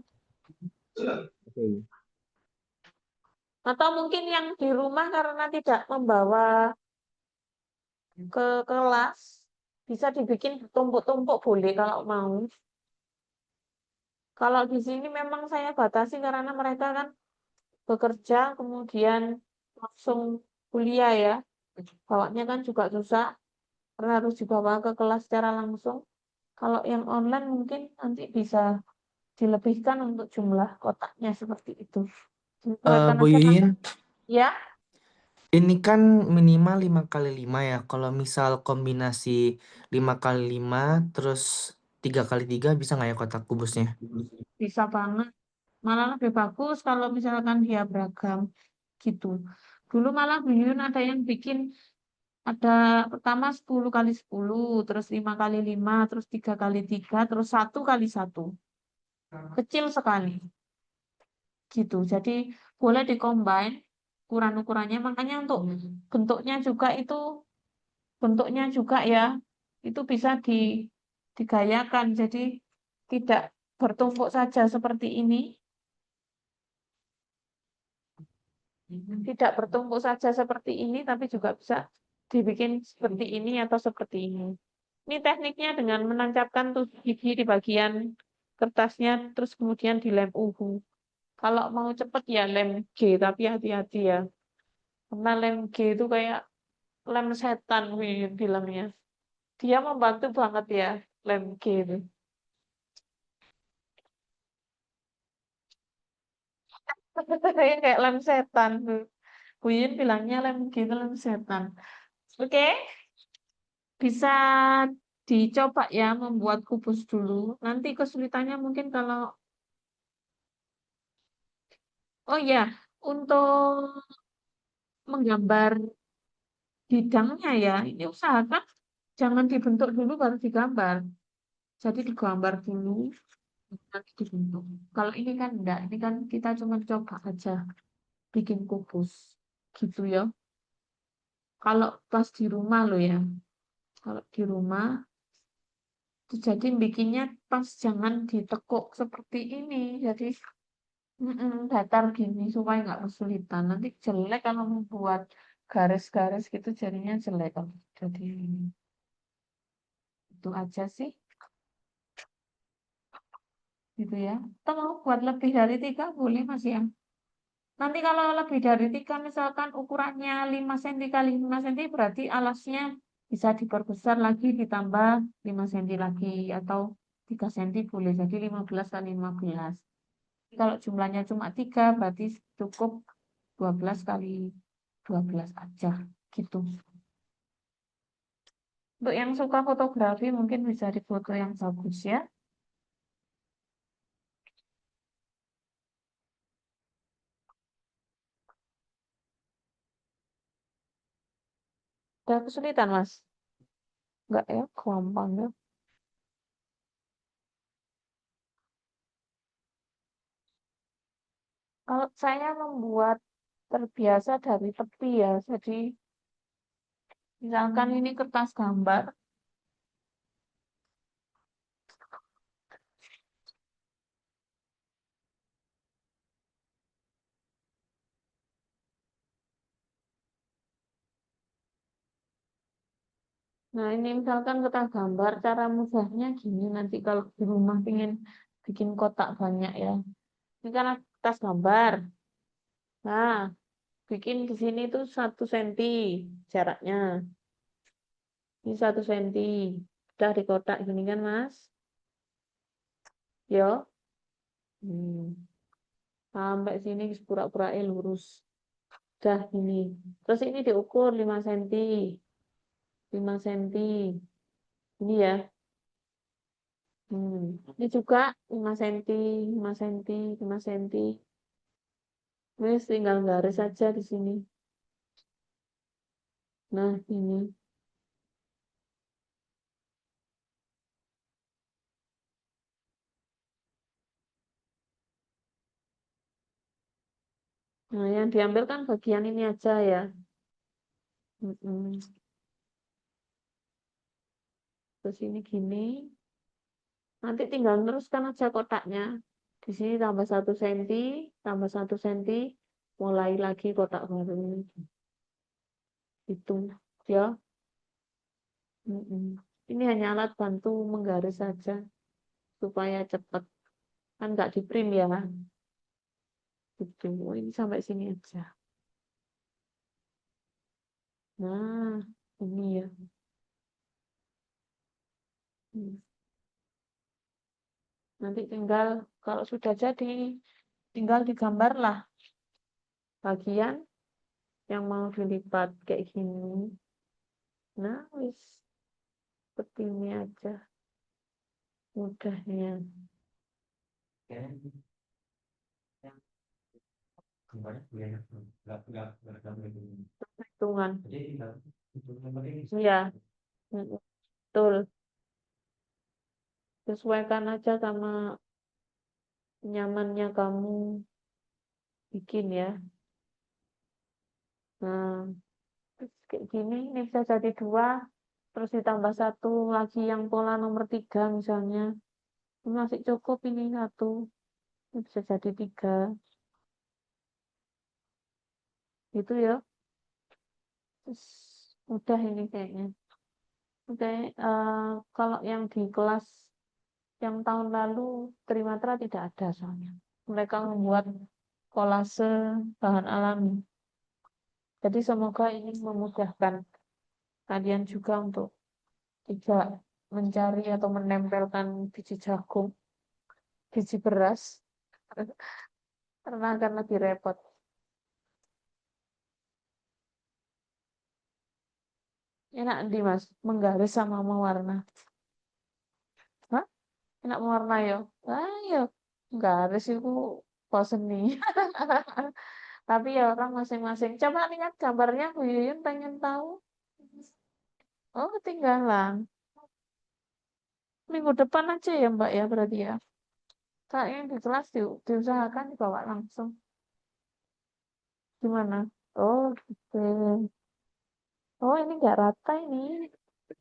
Oke. Atau mungkin yang di rumah karena tidak membawa ke kelas, bisa dibikin tumpuk-tumpuk boleh kalau mau. Kalau di sini memang saya batasi karena mereka kan bekerja, kemudian langsung kuliah ya. Bawanya kan juga susah, karena harus dibawa ke kelas secara langsung. Kalau yang online mungkin nanti bisa dilebihkan untuk jumlah kotaknya seperti itu. Sesuaikan Bu aja Yuyun, nanti. Ya, ini kan minimal 5 kali 5 ya. Kalau misal kombinasi 5 kali 5 terus 3 kali 3 bisa nggak ya kotak kubusnya? bisa banget. Malah lebih bagus kalau misalkan dia beragam gitu. Dulu malah Buyun ada yang bikin ada pertama 10 kali 10, terus 5 kali 5, terus 3 kali 3, terus 1 kali 1. Kecil sekali gitu. Jadi boleh dikombin ukuran-ukurannya. Makanya untuk bentuknya juga ya, itu bisa digayakan. Jadi tidak bertumpuk saja seperti ini. Tidak bertumpuk saja seperti ini, tapi juga bisa dibikin seperti ini atau seperti ini. Ini tekniknya dengan menancapkan tusuk gigi di bagian kertasnya, terus kemudian dilem uhu. Kalau mau cepet ya lem G, tapi hati-hati ya. Karena lem G itu kayak lem setan bilangnya. Dia membantu banget ya, lem G itu. Kayak lem setan. Bu Yun bilangnya lem G itu lem setan. Oke, bisa dicoba ya membuat kubus dulu. Nanti kesulitannya mungkin kalau, oh ya, untuk menggambar bidangnya ya, ini usahakan jangan dibentuk dulu baru digambar. Jadi digambar dulu, nanti dibentuk. Kalau ini kan enggak, ini kan kita cuma coba aja bikin kubus. Gitu ya. Kalau pas di rumah loh ya. Kalau di rumah, jadi bikinnya pas jangan ditekuk seperti ini. Jadi datar gini supaya nggak kesulitan. Nanti jelek kalau membuat garis-garis gitu jadinya jelek. Jadi itu aja sih gitu ya. Atau mau buat lebih dari 3 boleh Mas ya. Nanti kalau lebih dari 3 misalkan ukurannya 5 cm kali 5 cm berarti alasnya bisa diperbesar lagi ditambah 5 cm lagi atau 3 cm boleh jadi 15 kali 15. Kalau jumlahnya cuma 3 berarti cukup 12 kali 12 aja gitu. Untuk yang suka fotografi mungkin bisa difoto yang bagus ya. Udah kesulitan Mas? Enggak ya, gampang ya. Kalau saya membuat terbiasa dari tepi ya, jadi misalkan ini kertas gambar, nah ini misalkan kertas gambar, cara mudahnya gini, nanti kalau di rumah ingin bikin kotak banyak ya, ini karena kertas gambar, nah bikin di sini tuh 1 cm jaraknya, ini 1 cm, udah di kotak gini kan Mas, yo, sampai sini pura-pura lurus, udah gini, terus ini diukur 5 cm, 5 cm, ini ya. Ini juga 5 cm, 5 cm, 5 cm. Wes tinggal garis saja di sini. Nah, ini. Nah, yang diambil kan bagian ini aja ya. Mm-mm. Terus ini gini. Nanti tinggal teruskan aja kotaknya. Di sini tambah 1 cm, tambah 1 cm, mulai lagi kotak baru. Itu ya. Mm-mm. Ini hanya alat bantu menggaris saja supaya cepat. Kan nggak di print ya. Gitu. Oh, ini sampai sini aja. Nah, ini ya. Hmm. Nanti tinggal kalau sudah jadi, tinggal digambarlah bagian yang mau dilipat kayak gini. Nah, wis seperti ini aja mudahnya. Hitungan. Iya, betul. Sesuaikan aja sama nyamannya kamu bikin ya. Nah, terus kayak gini, ini bisa jadi 2, terus ditambah 1 lagi yang pola nomor 3 misalnya. Ini masih cukup ini 1. Ini bisa jadi 3. Gitu ya. Terus udah ini kayaknya. Oke, kalau yang di kelas yang tahun lalu Trimatra tidak ada soalnya. Mereka membuat kolase bahan alami. Jadi semoga ini memudahkan kalian juga untuk tidak mencari atau menempelkan biji jagung, biji beras, karena akan lebih repot. Enak di Mas, menggaris sama mewarna. Hah? Enak mewarna ya? Ayo, garis itu seni. Tapi ya orang masing-masing. Coba lihat gambarnya, Bu Yuyun pengen tahu. Oh, ketinggalan. Minggu depan aja ya Mbak ya berarti ya. Kayaknya di kelas diusahakan dibawa langsung. Gimana? Oh, gitu. Oh, ini nggak rata ini.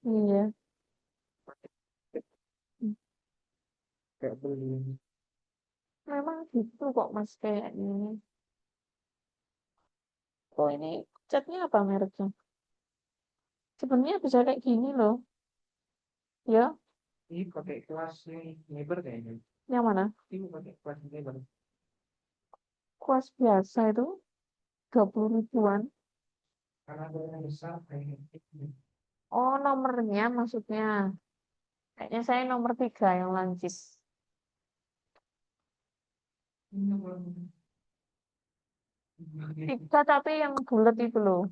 Iya. Memang gitu kok Mas kayak ini. Oh, ini catnya apa mereknya? Sebenarnya bisa kayak gini loh. Ya, Ini pakai kelas neighbor kayaknya. yang mana? Ini pakai kelas neighbor. Kuas biasa itu 20 ribuan. Karena yang besar kayaknya. Oh, nomornya maksudnya. Kayaknya saya nomor 3 yang lancip. 3 tapi yang bulat itu loh.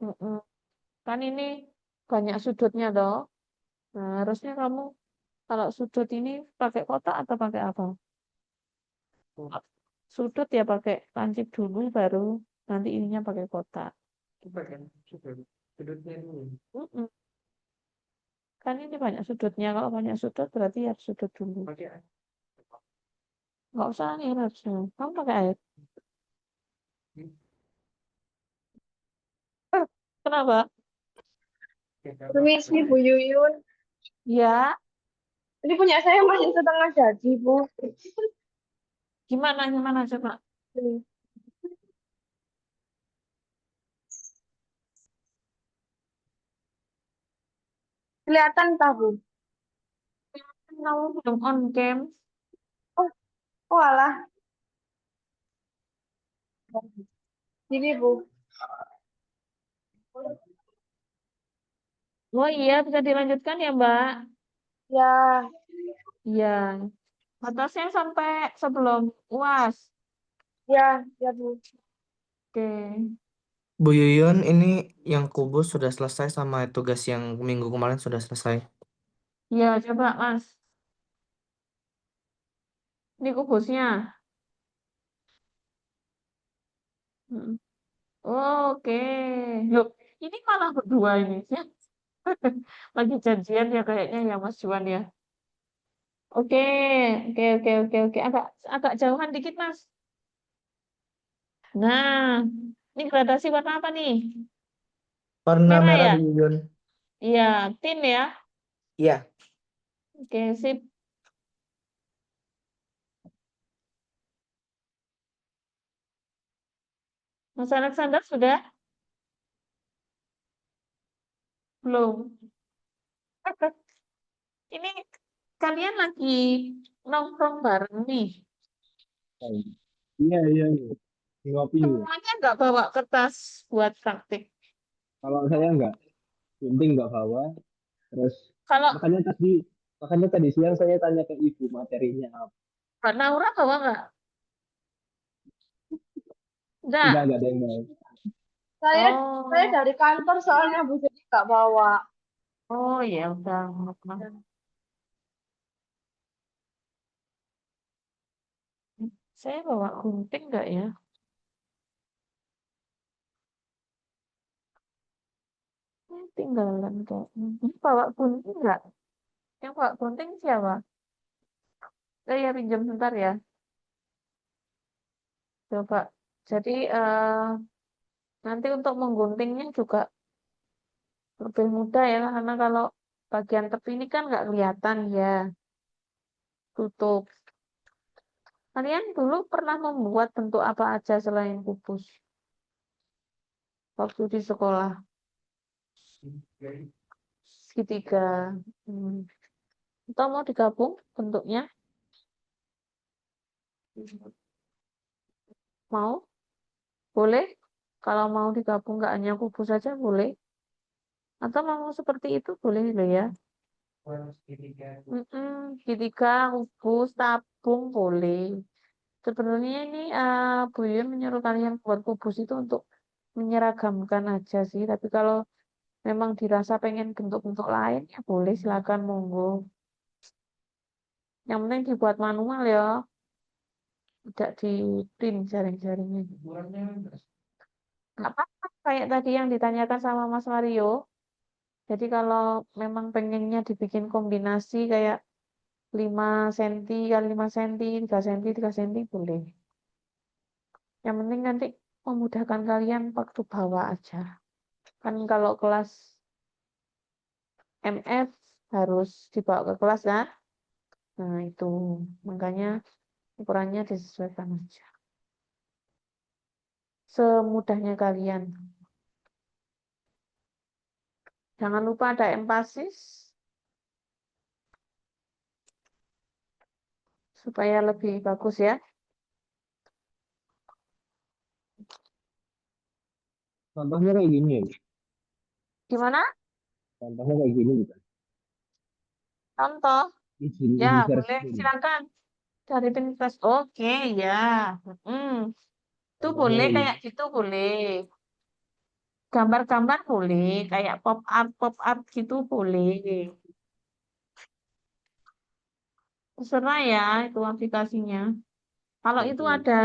Mm-mm. Kan ini banyak sudutnya toh. Nah, harusnya kamu kalau sudut ini pakai kotak atau pakai apa? Sudut ya pakai lancip dulu baru nanti ininya pakai kotak. Coba kan, sudutnya dulu. Mm-mm. Kan ini banyak sudutnya. Kalau banyak sudut berarti ya sudut dulu. Pakai Nggak usah air harusnya. Kamu pakai air. Kenapa? Permisi Bu Yuyun, Ya, ini punya saya masih setengah jadi Bu. gimana coba? Kelihatan tak Bu? Kamu belum on cam. Oh, oh alah, ini Bu. Oh iya, bisa dilanjutkan ya, Mbak? Ya, Iya. Batasnya sampai sebelum UAS. ya Bu. Oke. Bu Yuyun, ini yang kubus sudah selesai sama tugas yang minggu kemarin sudah selesai. Iya, coba, Mas. Ini kubusnya. Mm. Oke. Loh, ini malah berdua ini. Ya. Lagi janjian ya kayaknya ya, Mas Juan ya. Oke, oke. Agak agak jauhan dikit, Mas. Nah, ini gradasi warna apa nih? Warna Merah merah ya? Bu Yuyun. Iya, tin ya. Iya. Oke, sip. Mas Alexander sudah? Belum. Ini kalian lagi nongkrong bareng nih. Iya, iya, iya. Ngopi Bu. Semuanya nggak bawa kertas buat praktik. Kalau saya enggak, penting enggak bawa. Terus Kalau makanya tadi makanya tadi siang saya tanya ke ibu materinya apa. Mbak Naura bawa nggak? Nggak. Enggak ada yang mau. Saya saya Oh, dari kantor soalnya Bu, jadi nggak bawa. oh ya udah. Saya bawa gunting nggak ya? Tinggalan kok. Bawa gunting nggak? Yang bawa gunting siapa? Ya pinjam sebentar ya. Coba. Jadi Nanti untuk mengguntingnya juga lebih mudah ya, karena kalau bagian tepi ini kan nggak kelihatan ya, tutup. Kalian dulu pernah membuat bentuk apa aja selain kubus waktu di sekolah? Segitiga. Hmm. Atau mau digabung bentuknya? Mau? Boleh? Kalau mau digabung nggak hanya kubus saja boleh. Atau mau seperti itu boleh loh ya. Segitiga, kubus, tabung boleh. Sebenarnya ini Bu Yun menyuruh kalian buat kubus itu untuk menyeragamkan aja sih. Tapi kalau memang dirasa pengen bentuk-bentuk lain ya boleh, silakan monggo. Yang penting dibuat manual ya, tidak di print jaring-jaringnya. Nggak apa-apa, kayak tadi yang ditanyakan sama Mas Mario. Jadi kalau memang pengennya dibikin kombinasi kayak 5 cm kali 5 cm, 3 cm, 3 cm boleh. Yang penting nanti memudahkan kalian waktu bawa aja. Kan kalau kelas MF harus dibawa ke kelas kan? Nah itu, makanya ukurannya disesuaikan aja. Semudahnya kalian. Jangan lupa ada empasis supaya lebih bagus ya. Contohnya kayak gini ya. Gimana? Contohnya kayak gini bukan? Contoh? Izin Ya, izin share boleh. screen. Silakan. Dari Pinterest. Oke, ya. Itu Contohnya boleh kayak kayak gini. gitu boleh. Gambar-gambar boleh. Kayak pop art gitu boleh. Terserah ya itu aplikasinya. Kalau itu Oke. ada,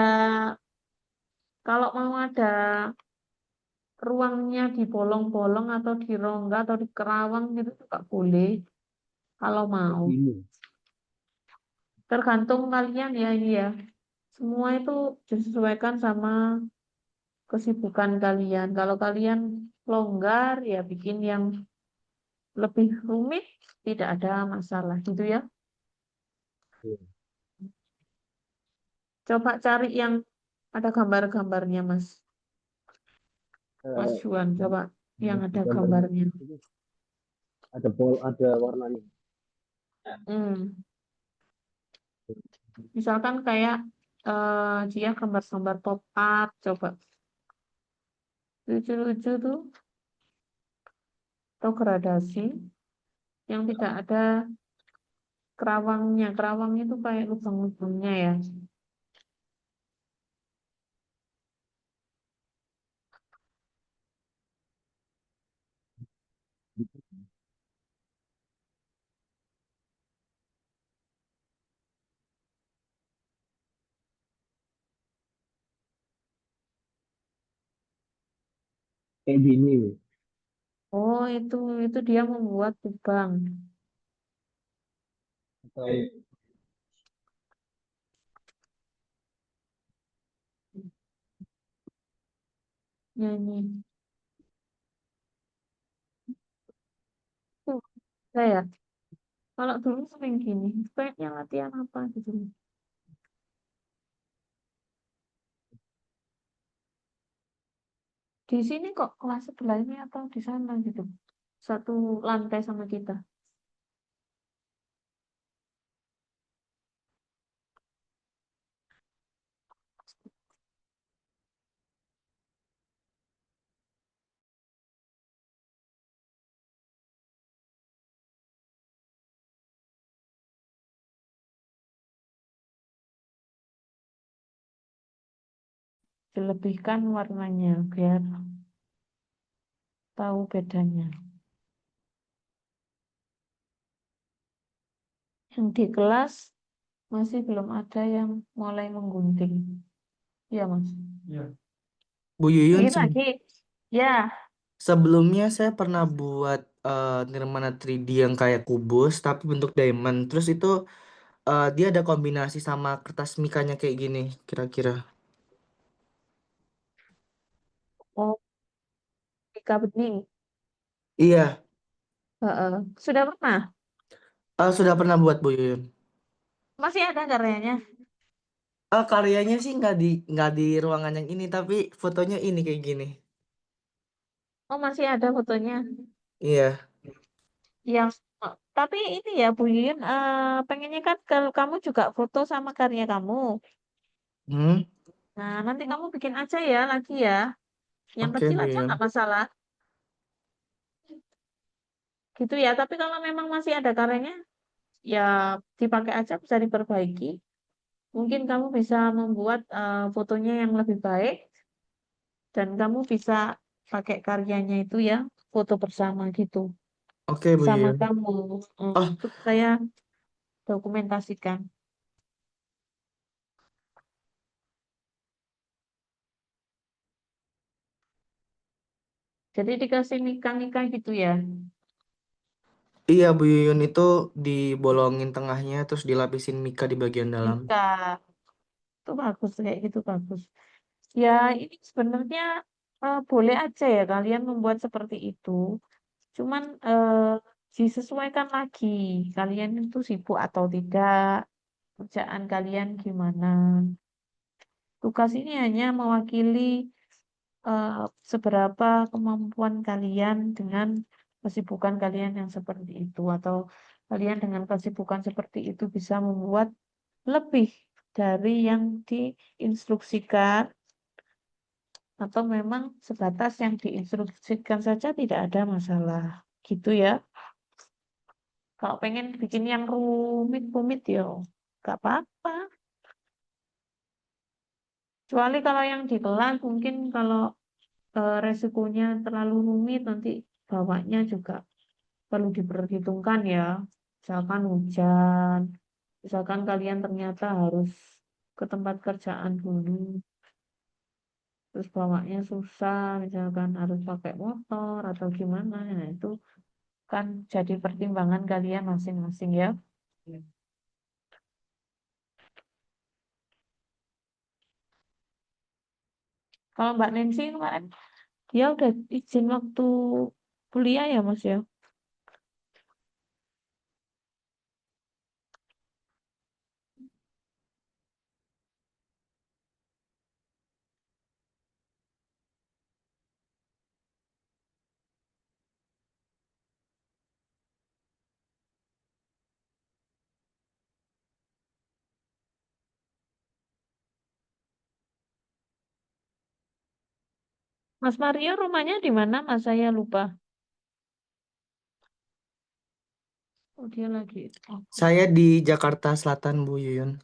kalau mau ada ruangnya di bolong-bolong atau di rongga atau di kerawang gitu juga boleh. Kalau Kayak mau. gini. Tergantung kalian ya ini ya. Semua itu disesuaikan sama kesibukan kalian. Kalau kalian longgar ya bikin yang lebih rumit, tidak ada masalah gitu ya. Iya. Coba cari yang ada gambar-gambarnya Mas Eh, Juan. Coba yang di ada gambar gambarnya. itu ada warnanya. Hmm. Misalkan kayak dia gambar-gambar pop art, coba lucu-lucu tuh atau gradasi yang tidak ada kerawangnya. Kerawang itu kayak lubang-lubangnya ya. Kayak gini. Oh, itu dia membuat lubang. Atau Nyanyi. Tuh, saya kalau dulu sering gini, kayaknya latihan apa gitu. Di sini kok kelas sebelah ini atau di sana gitu. Satu lantai sama kita. Dilebihkan warnanya biar tahu bedanya. Yang di kelas masih belum ada yang mulai menggunting. Iya, Mas. Bu Yuyun, Ini lagi. Ya. sebelumnya saya pernah buat Nirmana 3D yang kayak kubus tapi bentuk diamond. Terus itu dia ada kombinasi sama kertas mikanya kayak gini kira-kira. Oh, Ika Bening. Iya, Heeh. Sudah pernah? sudah pernah buat Bu Yuyun. Masih ada karyanya? Karyanya sih nggak di ruangan yang ini, tapi fotonya ini kayak gini. Oh, masih ada fotonya. Iya. Yang tapi ini ya Bu Yuyun, pengennya kan kalau kamu juga foto sama karya kamu. Hmm, Nah, nanti kamu bikin aja ya lagi ya. Yang oke kecil Bu aja Yuyun. nggak masalah. Gitu ya. Tapi kalau memang masih ada karyanya, ya dipakai aja bisa diperbaiki. Mungkin kamu bisa membuat fotonya yang lebih baik dan kamu bisa pakai karyanya itu ya, foto bersama gitu Oke Bu sama Yuyun. kamu. Oh, Untuk saya dokumentasikan. Jadi dikasih nikah-nikah gitu ya. iya Bu Yuyun itu dibolongin tengahnya terus dilapisin mika di bagian dalam. Nikah. Itu bagus kayak gitu bagus. Ya, ini sebenarnya boleh aja ya kalian membuat seperti itu. Cuman disesuaikan lagi. Kalian itu sibuk atau tidak, kerjaan kalian gimana. Tugas ini hanya mewakili eh, seberapa kemampuan kalian dengan kesibukan kalian yang seperti itu. Atau kalian dengan kesibukan seperti itu bisa membuat lebih dari yang diinstruksikan atau memang sebatas yang diinstruksikan saja tidak ada masalah gitu ya. Kalau pengen bikin yang rumit-rumit ya nggak apa-apa. Kecuali kalau yang di kelas mungkin kalau resikonya terlalu rumit nanti bawanya juga perlu diperhitungkan ya. Misalkan hujan, misalkan kalian ternyata harus ke tempat kerjaan dulu, terus bawanya susah, misalkan harus pakai motor atau gimana, nah itu kan jadi pertimbangan kalian masing-masing ya. Kalau Mbak Nancy kemarin dia udah izin waktu kuliah ya Mas ya. Mas Mario rumahnya di mana Mas? Saya lupa. Oh dia lagi. Oh. Saya di Jakarta Selatan Bu Yuyun.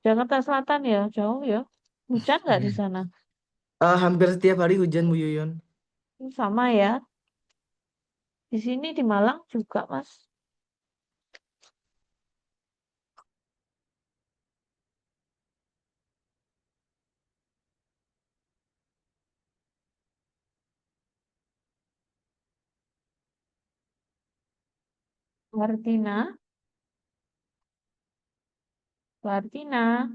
Jakarta Selatan ya, jauh ya. Hujan nggak di sana? Hampir setiap hari hujan Bu Yuyun. Sama ya. Di sini di Malang juga Mas. Martina, Martina,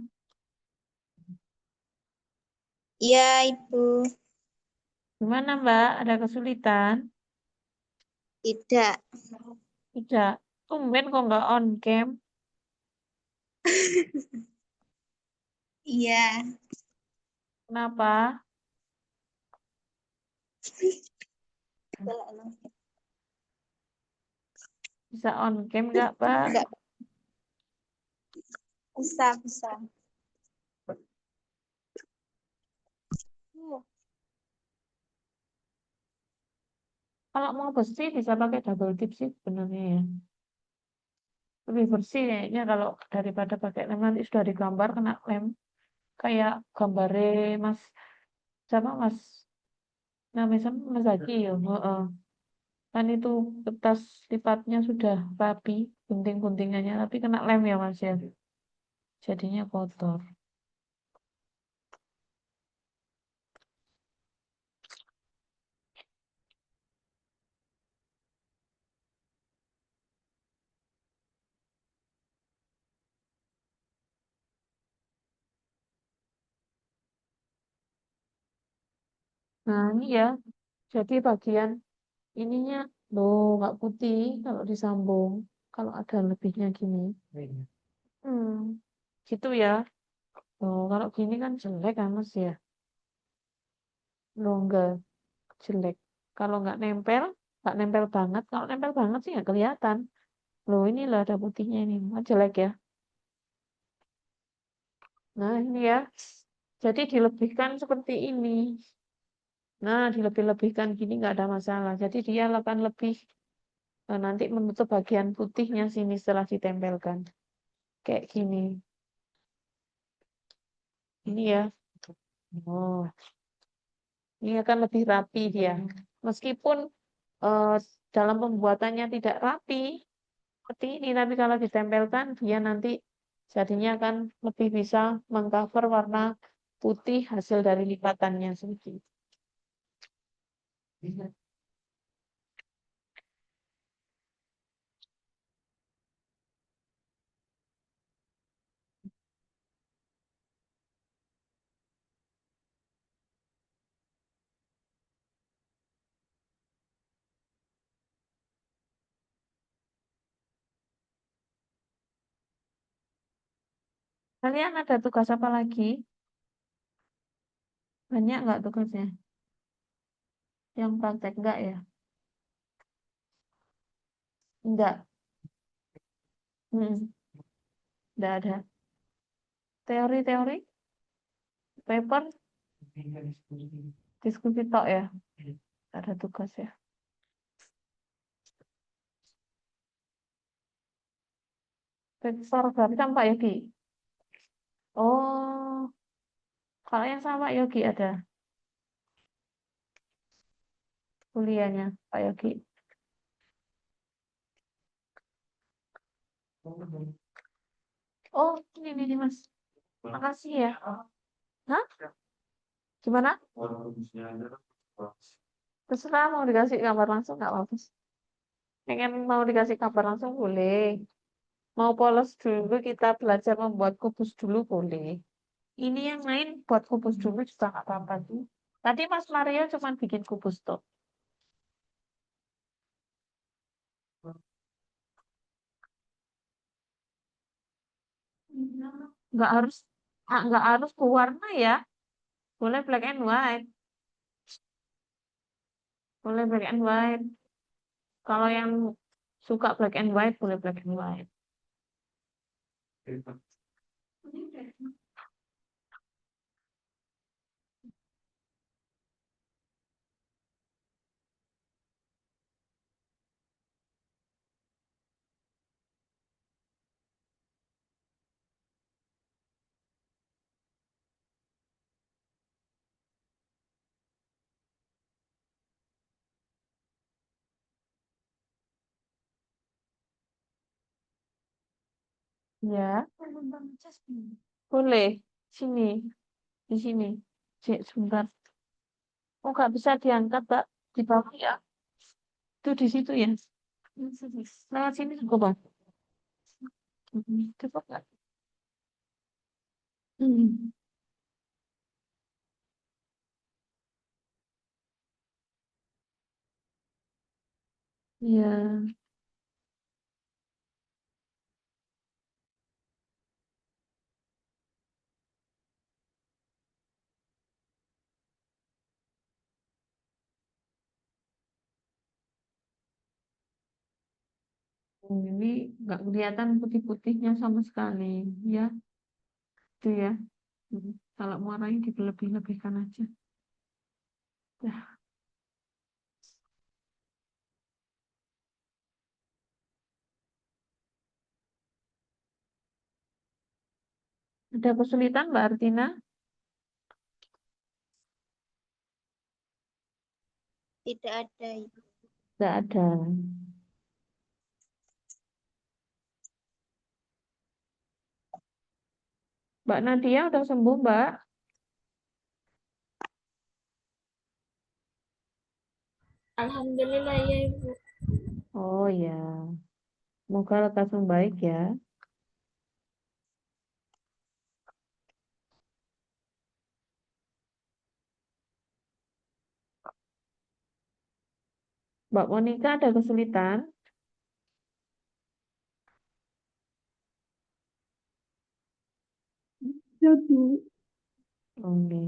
Iya, Ibu. gimana Mbak? Ada kesulitan? Tidak. Tidak. Tumben kok nggak on cam? Iya. Kenapa? Bisa on cam nggak Mbak? Enggak bisa, bisa. Kalau mau bersih bisa pakai double tip sih sebenarnya ya. Lebih bersih kayaknya kalau daripada pakai lem nanti sudah digambar kena lem. Kayak gambare Mas sama Mas namanya sama Mas Zaki ya. Heeh. Kan itu kertas lipatnya sudah rapi, gunting-guntingannya tapi kena lem ya Mas ya. Jadinya kotor. Nah, ini ya Jadi bagian ininya, loh nggak putih kalau disambung. Kalau ada lebihnya gini. Hmm, gitu ya. Oh, kalau gini kan jelek kan Mas ya. Loh enggak jelek. Kalau nggak nempel banget. Kalau nempel banget sih nggak kelihatan. Loh ini lah ada putihnya ini. Wah, jelek ya. Nah ini ya. Jadi dilebihkan seperti ini. Nah dilebih-lebihkan gini nggak ada masalah. Jadi dia akan lebih nanti menutup bagian putihnya sini setelah ditempelkan. Kayak gini. Ini ya. Oh, ini akan lebih rapi dia. Meskipun eh, dalam pembuatannya tidak rapi seperti ini, tapi kalau ditempelkan dia nanti jadinya akan lebih bisa mengcover warna putih hasil dari lipatannya seperti itu. Kalian ada tugas apa lagi? Banyak nggak tugasnya? Yang praktek enggak ya? Enggak. Hmm, enggak ada. Teori-teori, paper, diskusi tok ya? Nggak ada tugas ya? Paper berarti sama Pak Yogi. Oh, kalau yang sama Pak Yogi ada kuliahnya Pak Yogi. Oh, ini Mas. Makasih ya. Hah? Gimana? Terserah mau dikasih kabar langsung nggak apa-apa. Pengen mau dikasih kabar langsung boleh. Mau polos dulu kita belajar membuat kubus dulu boleh. Ini yang lain buat kubus dulu juga nggak apa-apa tuh. Tadi Mas Mario cuma bikin kubus tuh. Nggak harus nggak harus berwarna ya. Boleh black and white. Boleh black and white. Kalau yang suka black and white boleh black and white. Ya, boleh. Sini, di sini. Cek, sebentar. Oh, nggak bisa diangkat, Mbak. Di bawah ya. Itu di situ ya. Lewat sini juga, Bang. Cukup nggak? Hmm. Ya, ini nggak kelihatan putih-putihnya sama sekali. Ya, itu ya. Kalau warnanya dilebih-lebihkan aja. Ya, ada kesulitan, Mbak Artina? Tidak ada Ibu. Nggak ada. Mbak Nadia udah sembuh, Mbak? Alhamdulillah ya Ibu. Oh ya, semoga lekas membaik ya. Mbak Monica ada kesulitan? Ya, Bu. Oke.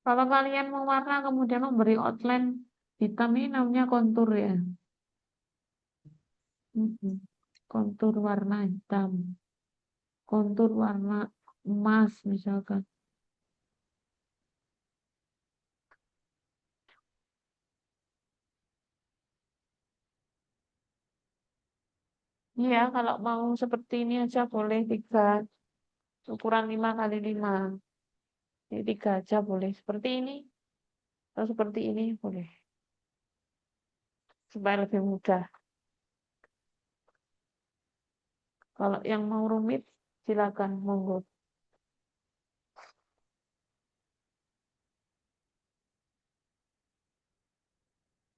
Kalau kalian mewarna kemudian memberi outline hitam ini namanya kontur ya. Mm-mm. Kontur warna hitam. Kontur warna emas misalkan. Iya, kalau mau seperti ini aja boleh 3, ukuran 5x5. Jadi 3 aja boleh. Seperti ini atau seperti ini boleh. Supaya lebih mudah. Kalau yang mau rumit, silakan, monggo.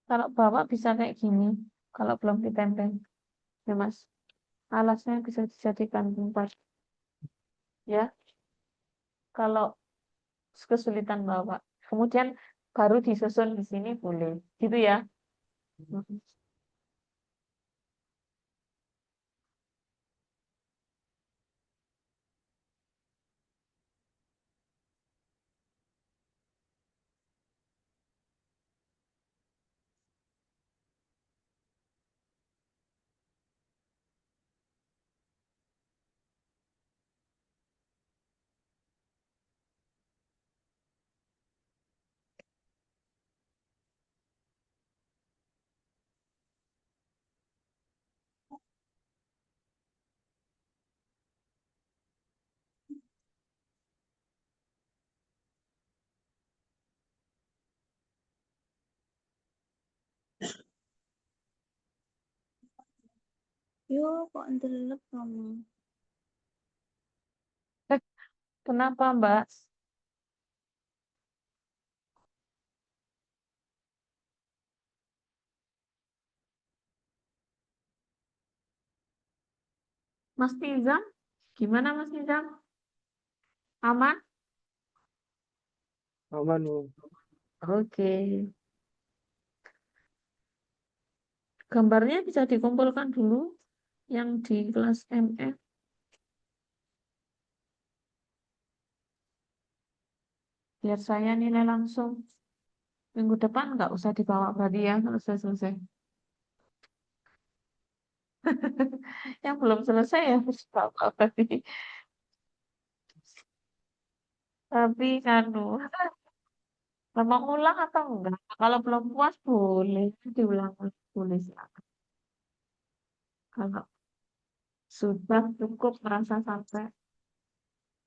Kalau bawa bisa kayak gini, kalau belum ditempel. Ya, Mas. Alasnya bisa dijadikan tempat. Ya, kalau kesulitan bawa. Kemudian baru disusun di sini boleh. Gitu ya. Mhm. Yo, kok ndelep kamu? Kenapa, Mbak? Mas Nizam? Gimana Mas Nizam? Aman? Aman, Bu. Oke. Gambarnya bisa dikumpulkan dulu yang di kelas MF. Biar saya nilai langsung. Minggu depan nggak usah dibawa berarti ya, selesai-selesai. Yang belum selesai ya harus bawa berarti. Tapi kanu, mau ulang atau enggak? Kalau belum puas boleh diulang, boleh silakan. Kalau sudah cukup merasa sampai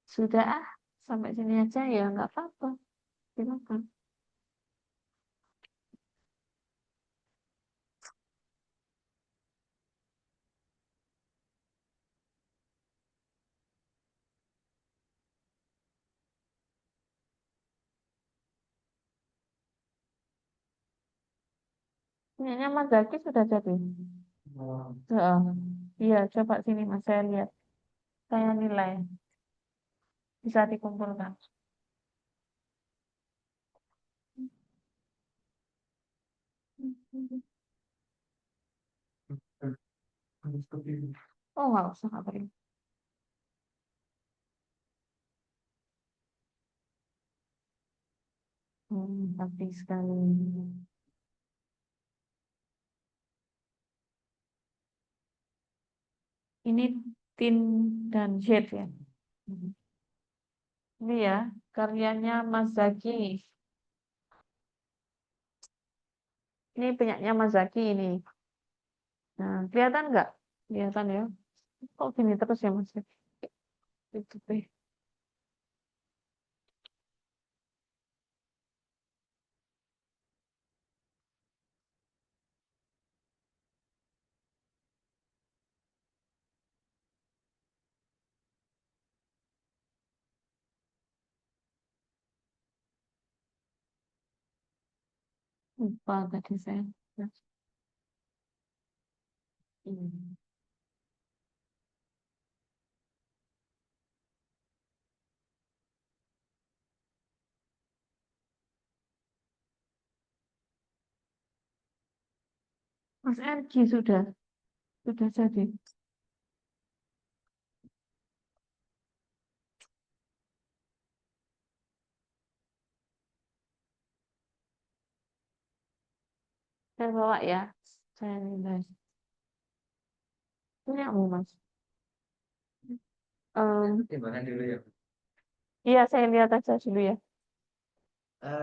sudah sampai sini aja ya nggak apa-apa. Silakan. Punyanya Mas Zaki sudah jadi. Heeh. Iya, coba sini Mas saya lihat. Saya nilai bisa dikumpulkan. Oh, nggak usah nggak perlu. Tapi sekali. Ini tin dan jet ya. Ini ya, karyanya Mas Zaki. Ini punyanya Mas Zaki ini. Nah, kelihatan nggak? Kelihatan ya. Kok gini terus ya Mas Zaki? Itu deh. Lupa tadi saya. Hmm. Mas Ergi sudah jadi. Saya bawa ya. Saya nilai. Ini aku Mas. Timbangan dulu ya. Iya, saya lihat aja dulu ya.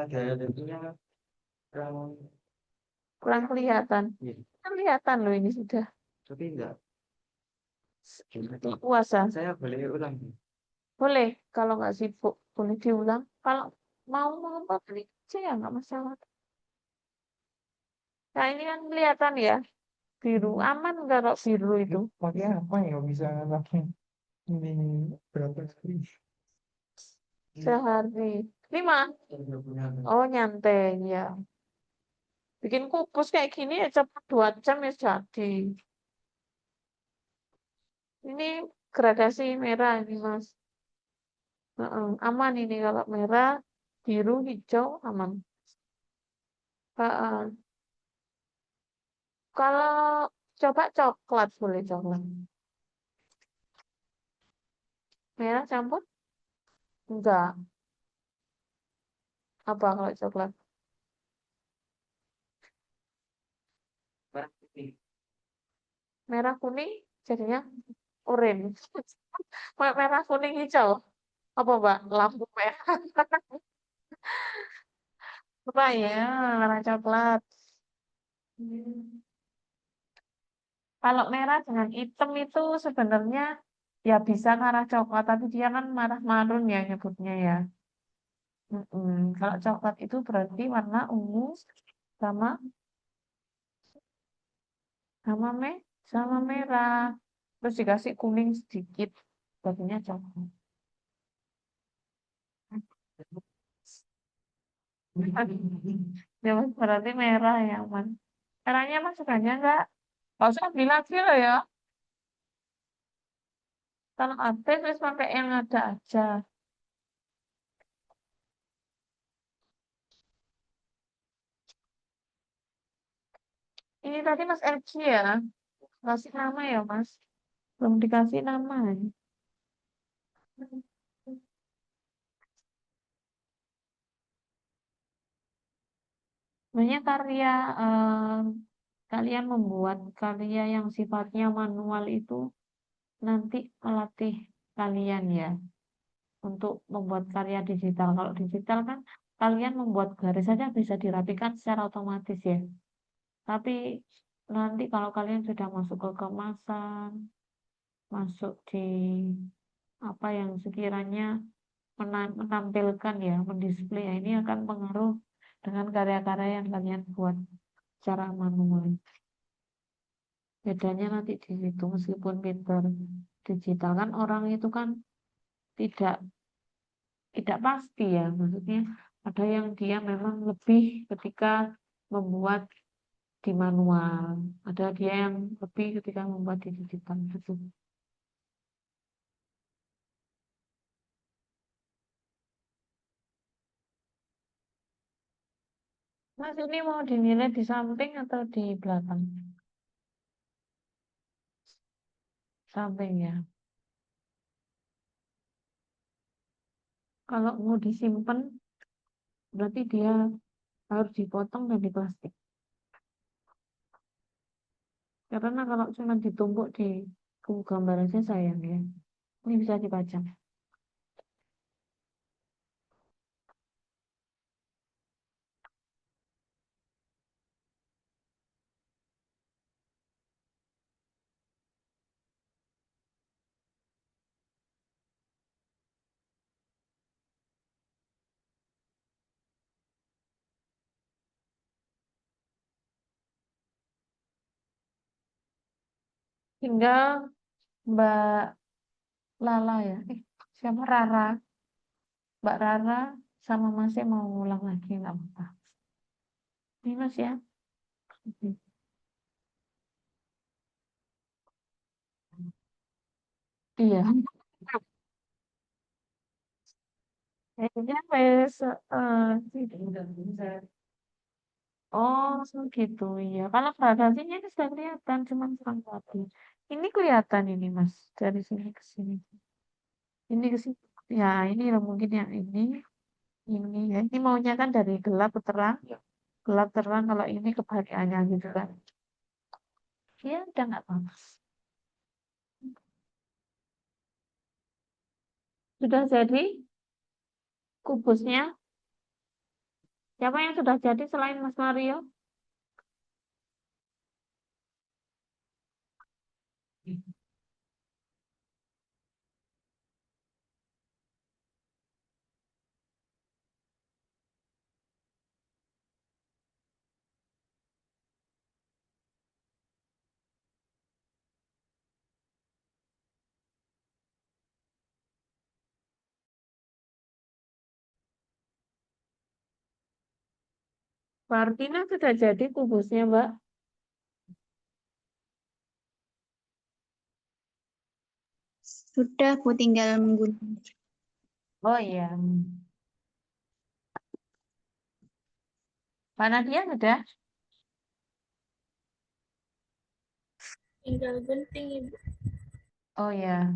Gaya tentunya kurang, Kurang kelihatan. iya, Kelihatan loh ini sudah. tapi enggak. Puasa. Saya boleh ulang. Boleh. Kalau nggak sibuk, boleh diulang. Kalau mau beli aja ya nggak masalah. Nah ini kan kelihatan ya. Biru. Aman nggak kalau biru itu? Pakai apa ya bisa langsung ini berapa kali? Sehari. 5. Oh nyantai ya. Bikin kukus kayak gini ya cepat 2 jam ya jadi. Ini gradasi merah ini Mas. Heeh, aman ini kalau merah, biru, hijau aman. Heeh. Kalau coba coklat boleh coklat. Merah campur? Enggak. Apa kalau coklat? Merah putih. Merah kuning jadinya orange. Merah kuning hijau. Apa Mbak? Lampu merah. Apa ya? Warna coklat. Hmm. Kalau merah dengan hitam itu sebenarnya ya bisa ke arah coklat, tapi dia kan marah marun ya nyebutnya ya. Kalau coklat itu berarti warna ungu sama sama me sama merah. Terus dikasih kuning sedikit, jadinya coklat. Ya Mas, berarti merah ya, Man. Merahnya Mas sukanya enggak? Nggak usah bilang lagi loh ya. Kalau aktif, terus pakai yang ada aja. Ini tadi Mas LG ya. Kasih nama ya, Mas. Belum dikasih nama. Sebenarnya karya kalian membuat karya yang sifatnya manual itu nanti melatih kalian ya untuk membuat karya digital. Kalau digital kan kalian membuat garis saja bisa dirapikan secara otomatis ya. Tapi nanti kalau kalian sudah masuk ke kemasan, masuk di apa yang sekiranya menampilkan ya, mendisplay ya, ini akan pengaruh dengan karya-karya yang kalian buat secara manual. Bedanya nanti di situ meskipun pinter digital kan orang itu kan tidak tidak pasti ya, maksudnya ada yang dia memang lebih ketika membuat di manual, ada dia yang lebih ketika membuat di digital gitu. Mas ini mau dinilai di samping atau di belakang? Samping ya. Kalau mau disimpan berarti dia harus dipotong dan diplastik. Karena kalau cuma ditumpuk di buku gambar aja sayang ya. Ini bisa dipajang. Tinggal Mbak Lala ya. Siapa Rara? Mbak Rara sama Masnya mau ulang lagi nggak apa-apa. Ini Mas ya. Iya. Kayaknya wes oh gitu ya. Kalau gradasinya ini sudah kelihatan cuma kurang tadi. Ini kelihatan ini Mas dari sini ke sini. Ini ke sini. Ya ini lah mungkin yang ini ya. Ini maunya kan dari gelap ke terang. Gelap terang kalau ini kebalikannya gitu kan. Ya udah nggak apa-apa. Sudah jadi kubusnya. Siapa yang sudah jadi selain Mas Mario? Mbak Artina sudah jadi kubusnya, Mbak. Sudah, Bu, tinggal menggulung. Oh iya. Mbak Nadia sudah? Tinggal gunting, Ibu. Oh ya.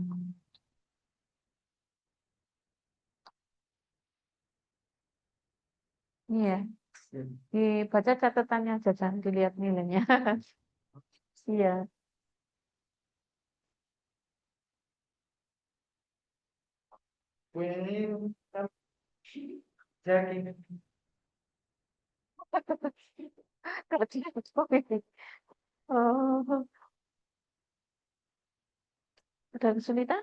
Iya. Dibaca catatannya aja, jangan dilihat nilainya. Iya. Kalau dia Oh, ada kesulitan?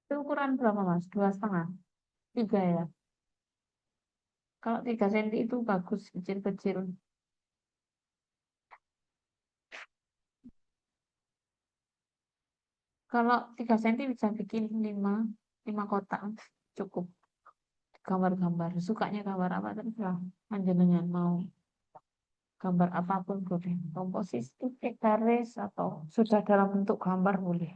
Itu ukuran berapa, Mas? 2,5? 3 ya? Kalau 3 cm itu bagus, kecil-kecil. Kalau 3 cm bisa bikin 5 kotak. Cukup. Gambar-gambar. Sukanya gambar apa terserah. Panjenengan mau gambar apapun boleh. Komposisi, garis, atau sudah dalam bentuk gambar boleh.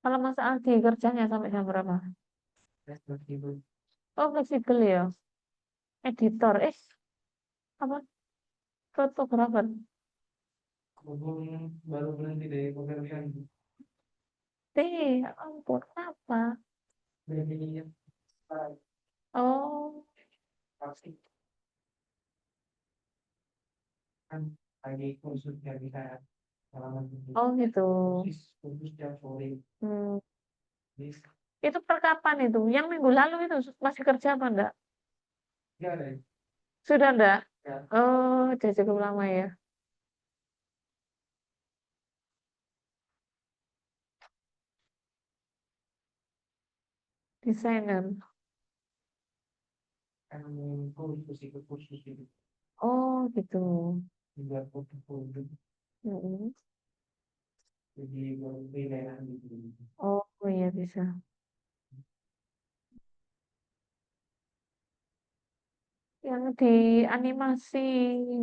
Kalau Mas Aldi kerjanya sampai jam berapa? Oh, fleksibel ya. Editor, apa? Fotografer. Ya ampun, apa? Oh, oh gitu. Hmm. Itu per kapan itu? Yang minggu lalu itu masih kerja apa enggak? Sudah enggak? Oh, udah cukup lama ya. Desainer. Oh, gitu. Mm-mm. Oh, iya bisa. Yang di animasi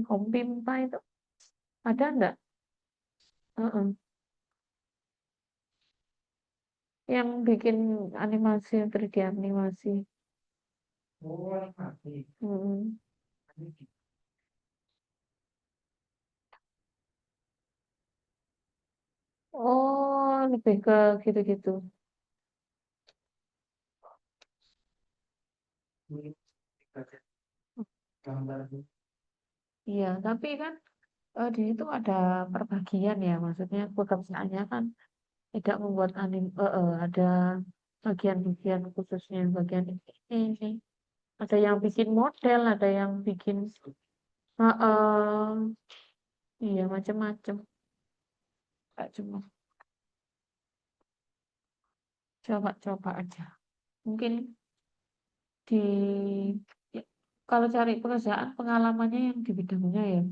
Home Pimpa itu ada enggak? Heeh. Yang bikin animasi 3D animasi. Mm-mm. lebih ke gitu-gitu. Iya, tapi kan di itu ada perbagian ya, maksudnya pekerjaannya kan tidak membuat ada bagian-bagian khususnya bagian ini. Ada yang bikin model, ada yang bikin iya macam-macam. Nggak cuma coba-coba aja. Mungkin di ya, kalau cari pekerjaan pengalamannya yang di bidangnya ya,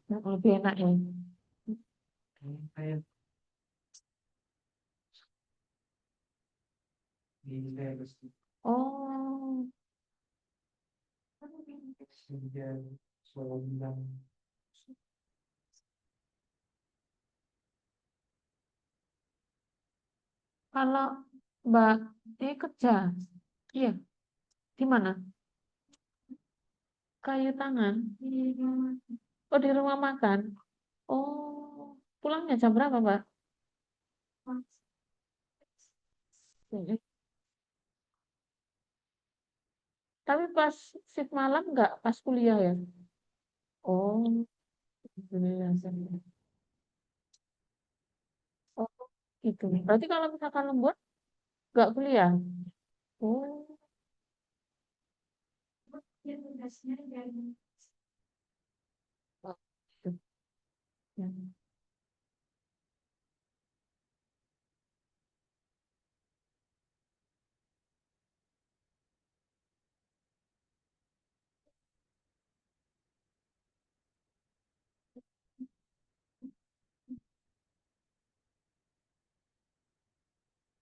yang lebih enak ya. Oh, kalau Mbak ini kerja, iya, di mana? Kayu tangan. Oh, di rumah makan. Oh, pulangnya jam berapa, Mbak? Mm. Tapi pas shift malam nggak pas kuliah ya? Oh, alhamdulillah. Oh, gitu. Berarti kalau misalkan lembur nggak kuliah? Oh, oh, gitu. Ya.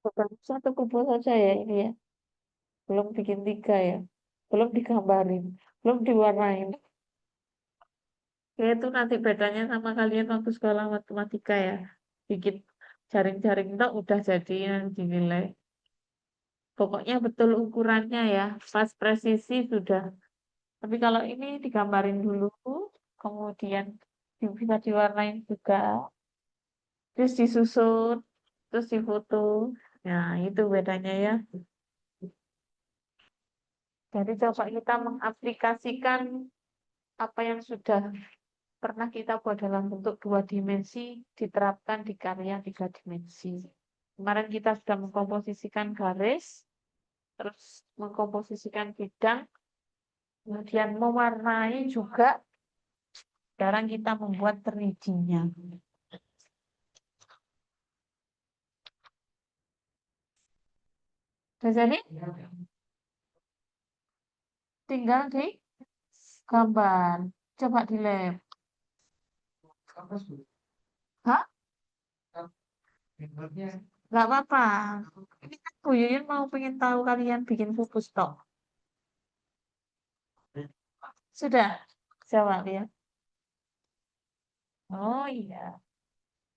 Bukan satu kubu saja ya ini ya. Belum bikin tiga ya. Belum digambarin. Belum diwarnain. Ya itu nanti bedanya sama kalian waktu sekolah matematika ya. Bikin jaring-jaring itu udah jadi yang dinilai. Pokoknya betul ukurannya ya. Pas presisi sudah. Tapi kalau ini digambarin dulu. Kemudian bisa diwarnain juga. Terus disusun. Terus difoto. Nah itu bedanya ya. Jadi coba kita mengaplikasikan apa yang sudah pernah kita buat dalam bentuk 2 dimensi diterapkan di karya 3 dimensi. Kemarin kita sudah mengkomposisikan garis, terus mengkomposisikan bidang, kemudian mewarnai juga. Sekarang kita membuat 3D-nya. Jadi tinggal di gambar. Coba di lab. Hah? Nggak apa-apa. Ini kan Bu Yuyun mau pengen tahu kalian bikin pupus tok. Sudah? Jawab ya. Oh iya.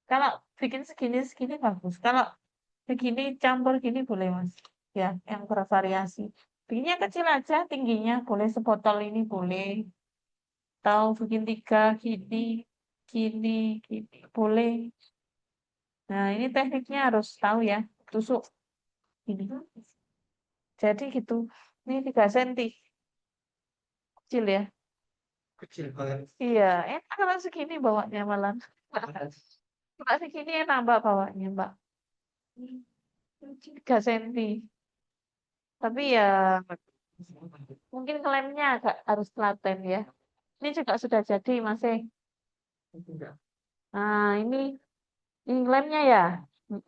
Kalau bikin segini-segini bagus. Kalau begini campur gini boleh Mas. Ya, yang bervariasi. Bikinnya kecil aja, tingginya boleh sebotol ini boleh. Tahu bikin 3 gini, gini, gini. Boleh. Nah, ini tekniknya harus tahu ya. Tusuk ini. Jadi gitu. Ini 3 senti. Kecil ya. Kecil banget. Iya, enak kalau segini bawanya malah. Kalau segini enak Mbak bawanya, Mbak. 3 senti. Tapi ya mungkin klaimnya agak harus telaten ya. Ini juga sudah jadi masih. Nah, ini klaimnya ya.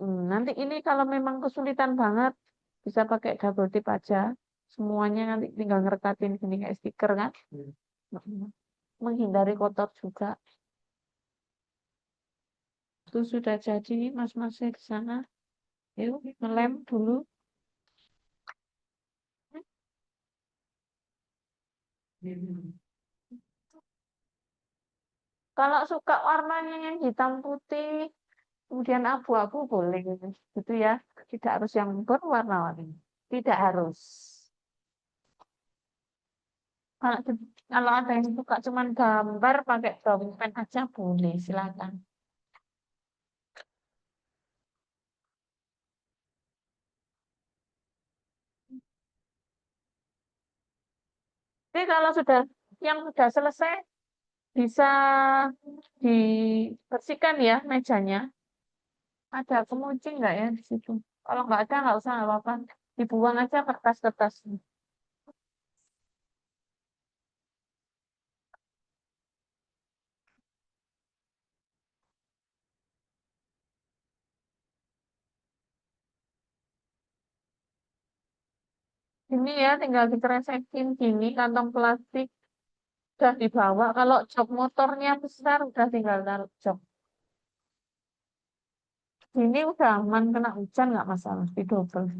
Nanti ini kalau memang kesulitan banget bisa pakai double tip aja. Semuanya nanti tinggal ngerekatin gini kayak stiker kan. Mm-mm. Menghindari kotor juga. Itu sudah jadi mas-masnya di sana. Yuk, ngelem dulu. Kalau suka warnanya yang hitam putih, kemudian abu-abu boleh gitu ya. Tidak harus yang berwarna-warni. Tidak harus. Kalau, kalau ada yang suka cuman gambar pakai drawing pen aja boleh, silakan. Tapi kalau yang sudah selesai bisa dibersihkan ya mejanya. Ada kemuci nggak ya di situ? Kalau nggak ada nggak usah, nggak apa-apa. Dibuang aja kertas-kertasnya. Ini ya tinggal dikeresekin gini kantong plastik udah dibawa. Kalau jok motornya besar udah tinggal taruh jok. Ini udah aman kena hujan nggak masalah di double.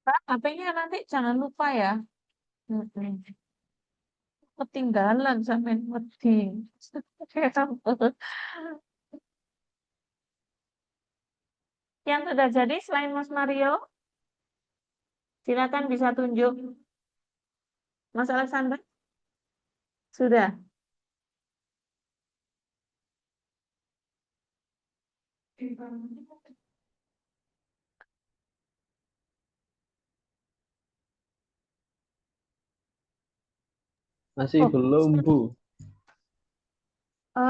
Nah, HP-nya nanti jangan lupa ya. Mm-mm. Ketinggalan sampai wedi. Ya ampun. Yang sudah jadi selain Mas Mario, silakan bisa tunjuk. Mas Alexander, sudah. Masih Oh, belum, Bu.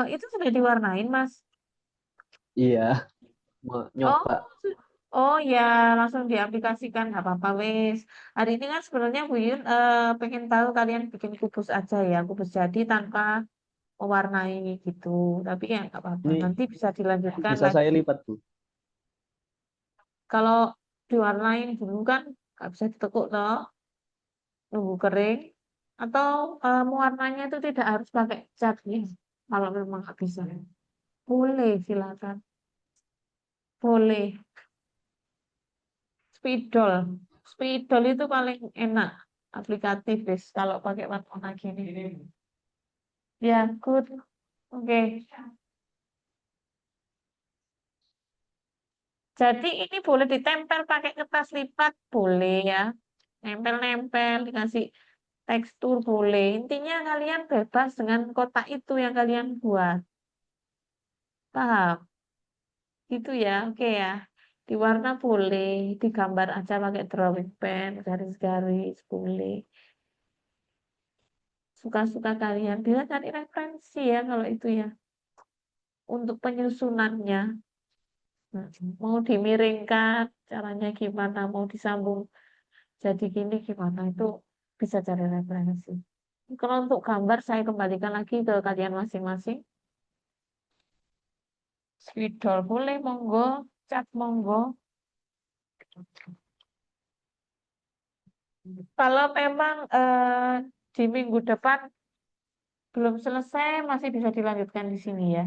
itu sudah diwarnain, Mas. Iya, mau Oh, nyoba. oh ya, langsung diaplikasikan, nggak apa-apa, wes. Hari ini kan sebenarnya Bu Yun pengen tahu kalian bikin kubus aja ya, kubus jadi tanpa mewarnai gitu. Tapi ya nggak apa-apa, Ini nanti bisa dilanjutkan bisa saya lagi. lipat, Bu. Kalau diwarnain dulu kan nggak bisa ditekuk toh, nunggu kering. Atau mewarnanya itu tidak harus pakai cat ya, kalau memang nggak bisa. Boleh, silakan. Boleh. Spidol. Spidol itu paling enak. Aplikatif deh kalau pakai warna gini. Ya, good. Oke. Jadi ini boleh ditempel pakai kertas lipat, boleh ya. Nempel-nempel, dikasih tekstur boleh. Intinya kalian bebas dengan kotak itu yang kalian buat. Paham? Gitu ya, oke ya. Di warna boleh, digambar aja pakai drawing pen, garis-garis, boleh. Suka-suka kalian. Bisa cari referensi ya kalau itu ya. Untuk penyusunannya. Mau dimiringkan, caranya gimana, mau disambung jadi gini gimana, itu bisa cari referensi. Kalau untuk gambar, saya kembalikan lagi ke kalian masing-masing. Spidol boleh, monggo. Cat monggo. Kalau memang di minggu depan belum selesai, masih bisa dilanjutkan di sini ya.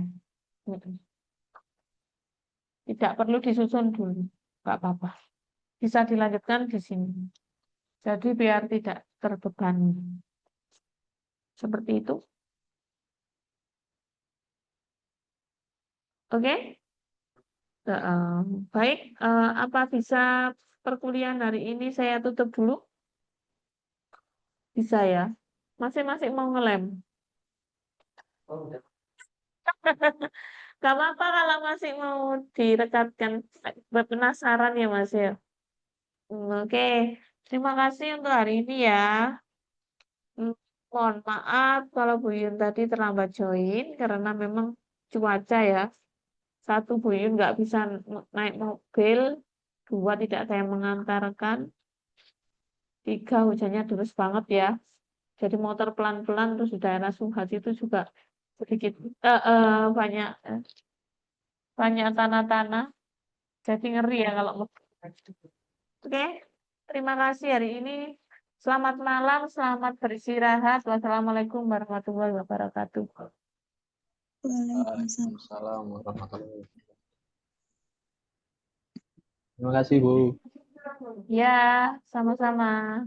Tidak perlu disusun dulu. Nggak apa-apa. Bisa dilanjutkan di sini. Jadi biar tidak terbebani. Seperti itu. Oke? Baik, apa bisa perkuliahan hari ini saya tutup dulu? Bisa ya? Masing-masing mau ngelem. Gak apa-apa kalau masih mau direkatkan. Penasaran ya Mas ya? Oke, terima kasih untuk hari ini ya. Hmm, Mohon maaf kalau Bu Yun tadi terlambat join karena memang cuaca ya. Satu, Bu Yun nggak bisa naik mobil. Dua, tidak ada yang mengantarkan. Tiga, hujannya deras banget ya. Jadi motor pelan-pelan terus di daerah Suhat itu juga sedikit banyak banyak tanah-tanah. Jadi ngeri ya kalau mobil. Oke, terima kasih hari ini. Selamat malam, selamat beristirahat. Wassalamualaikum warahmatullahi wabarakatuh. Waalaikumsalam. Waalaikumsalam warahmatullahi wabarakatuh. Terima kasih, Bu. Ya, sama-sama.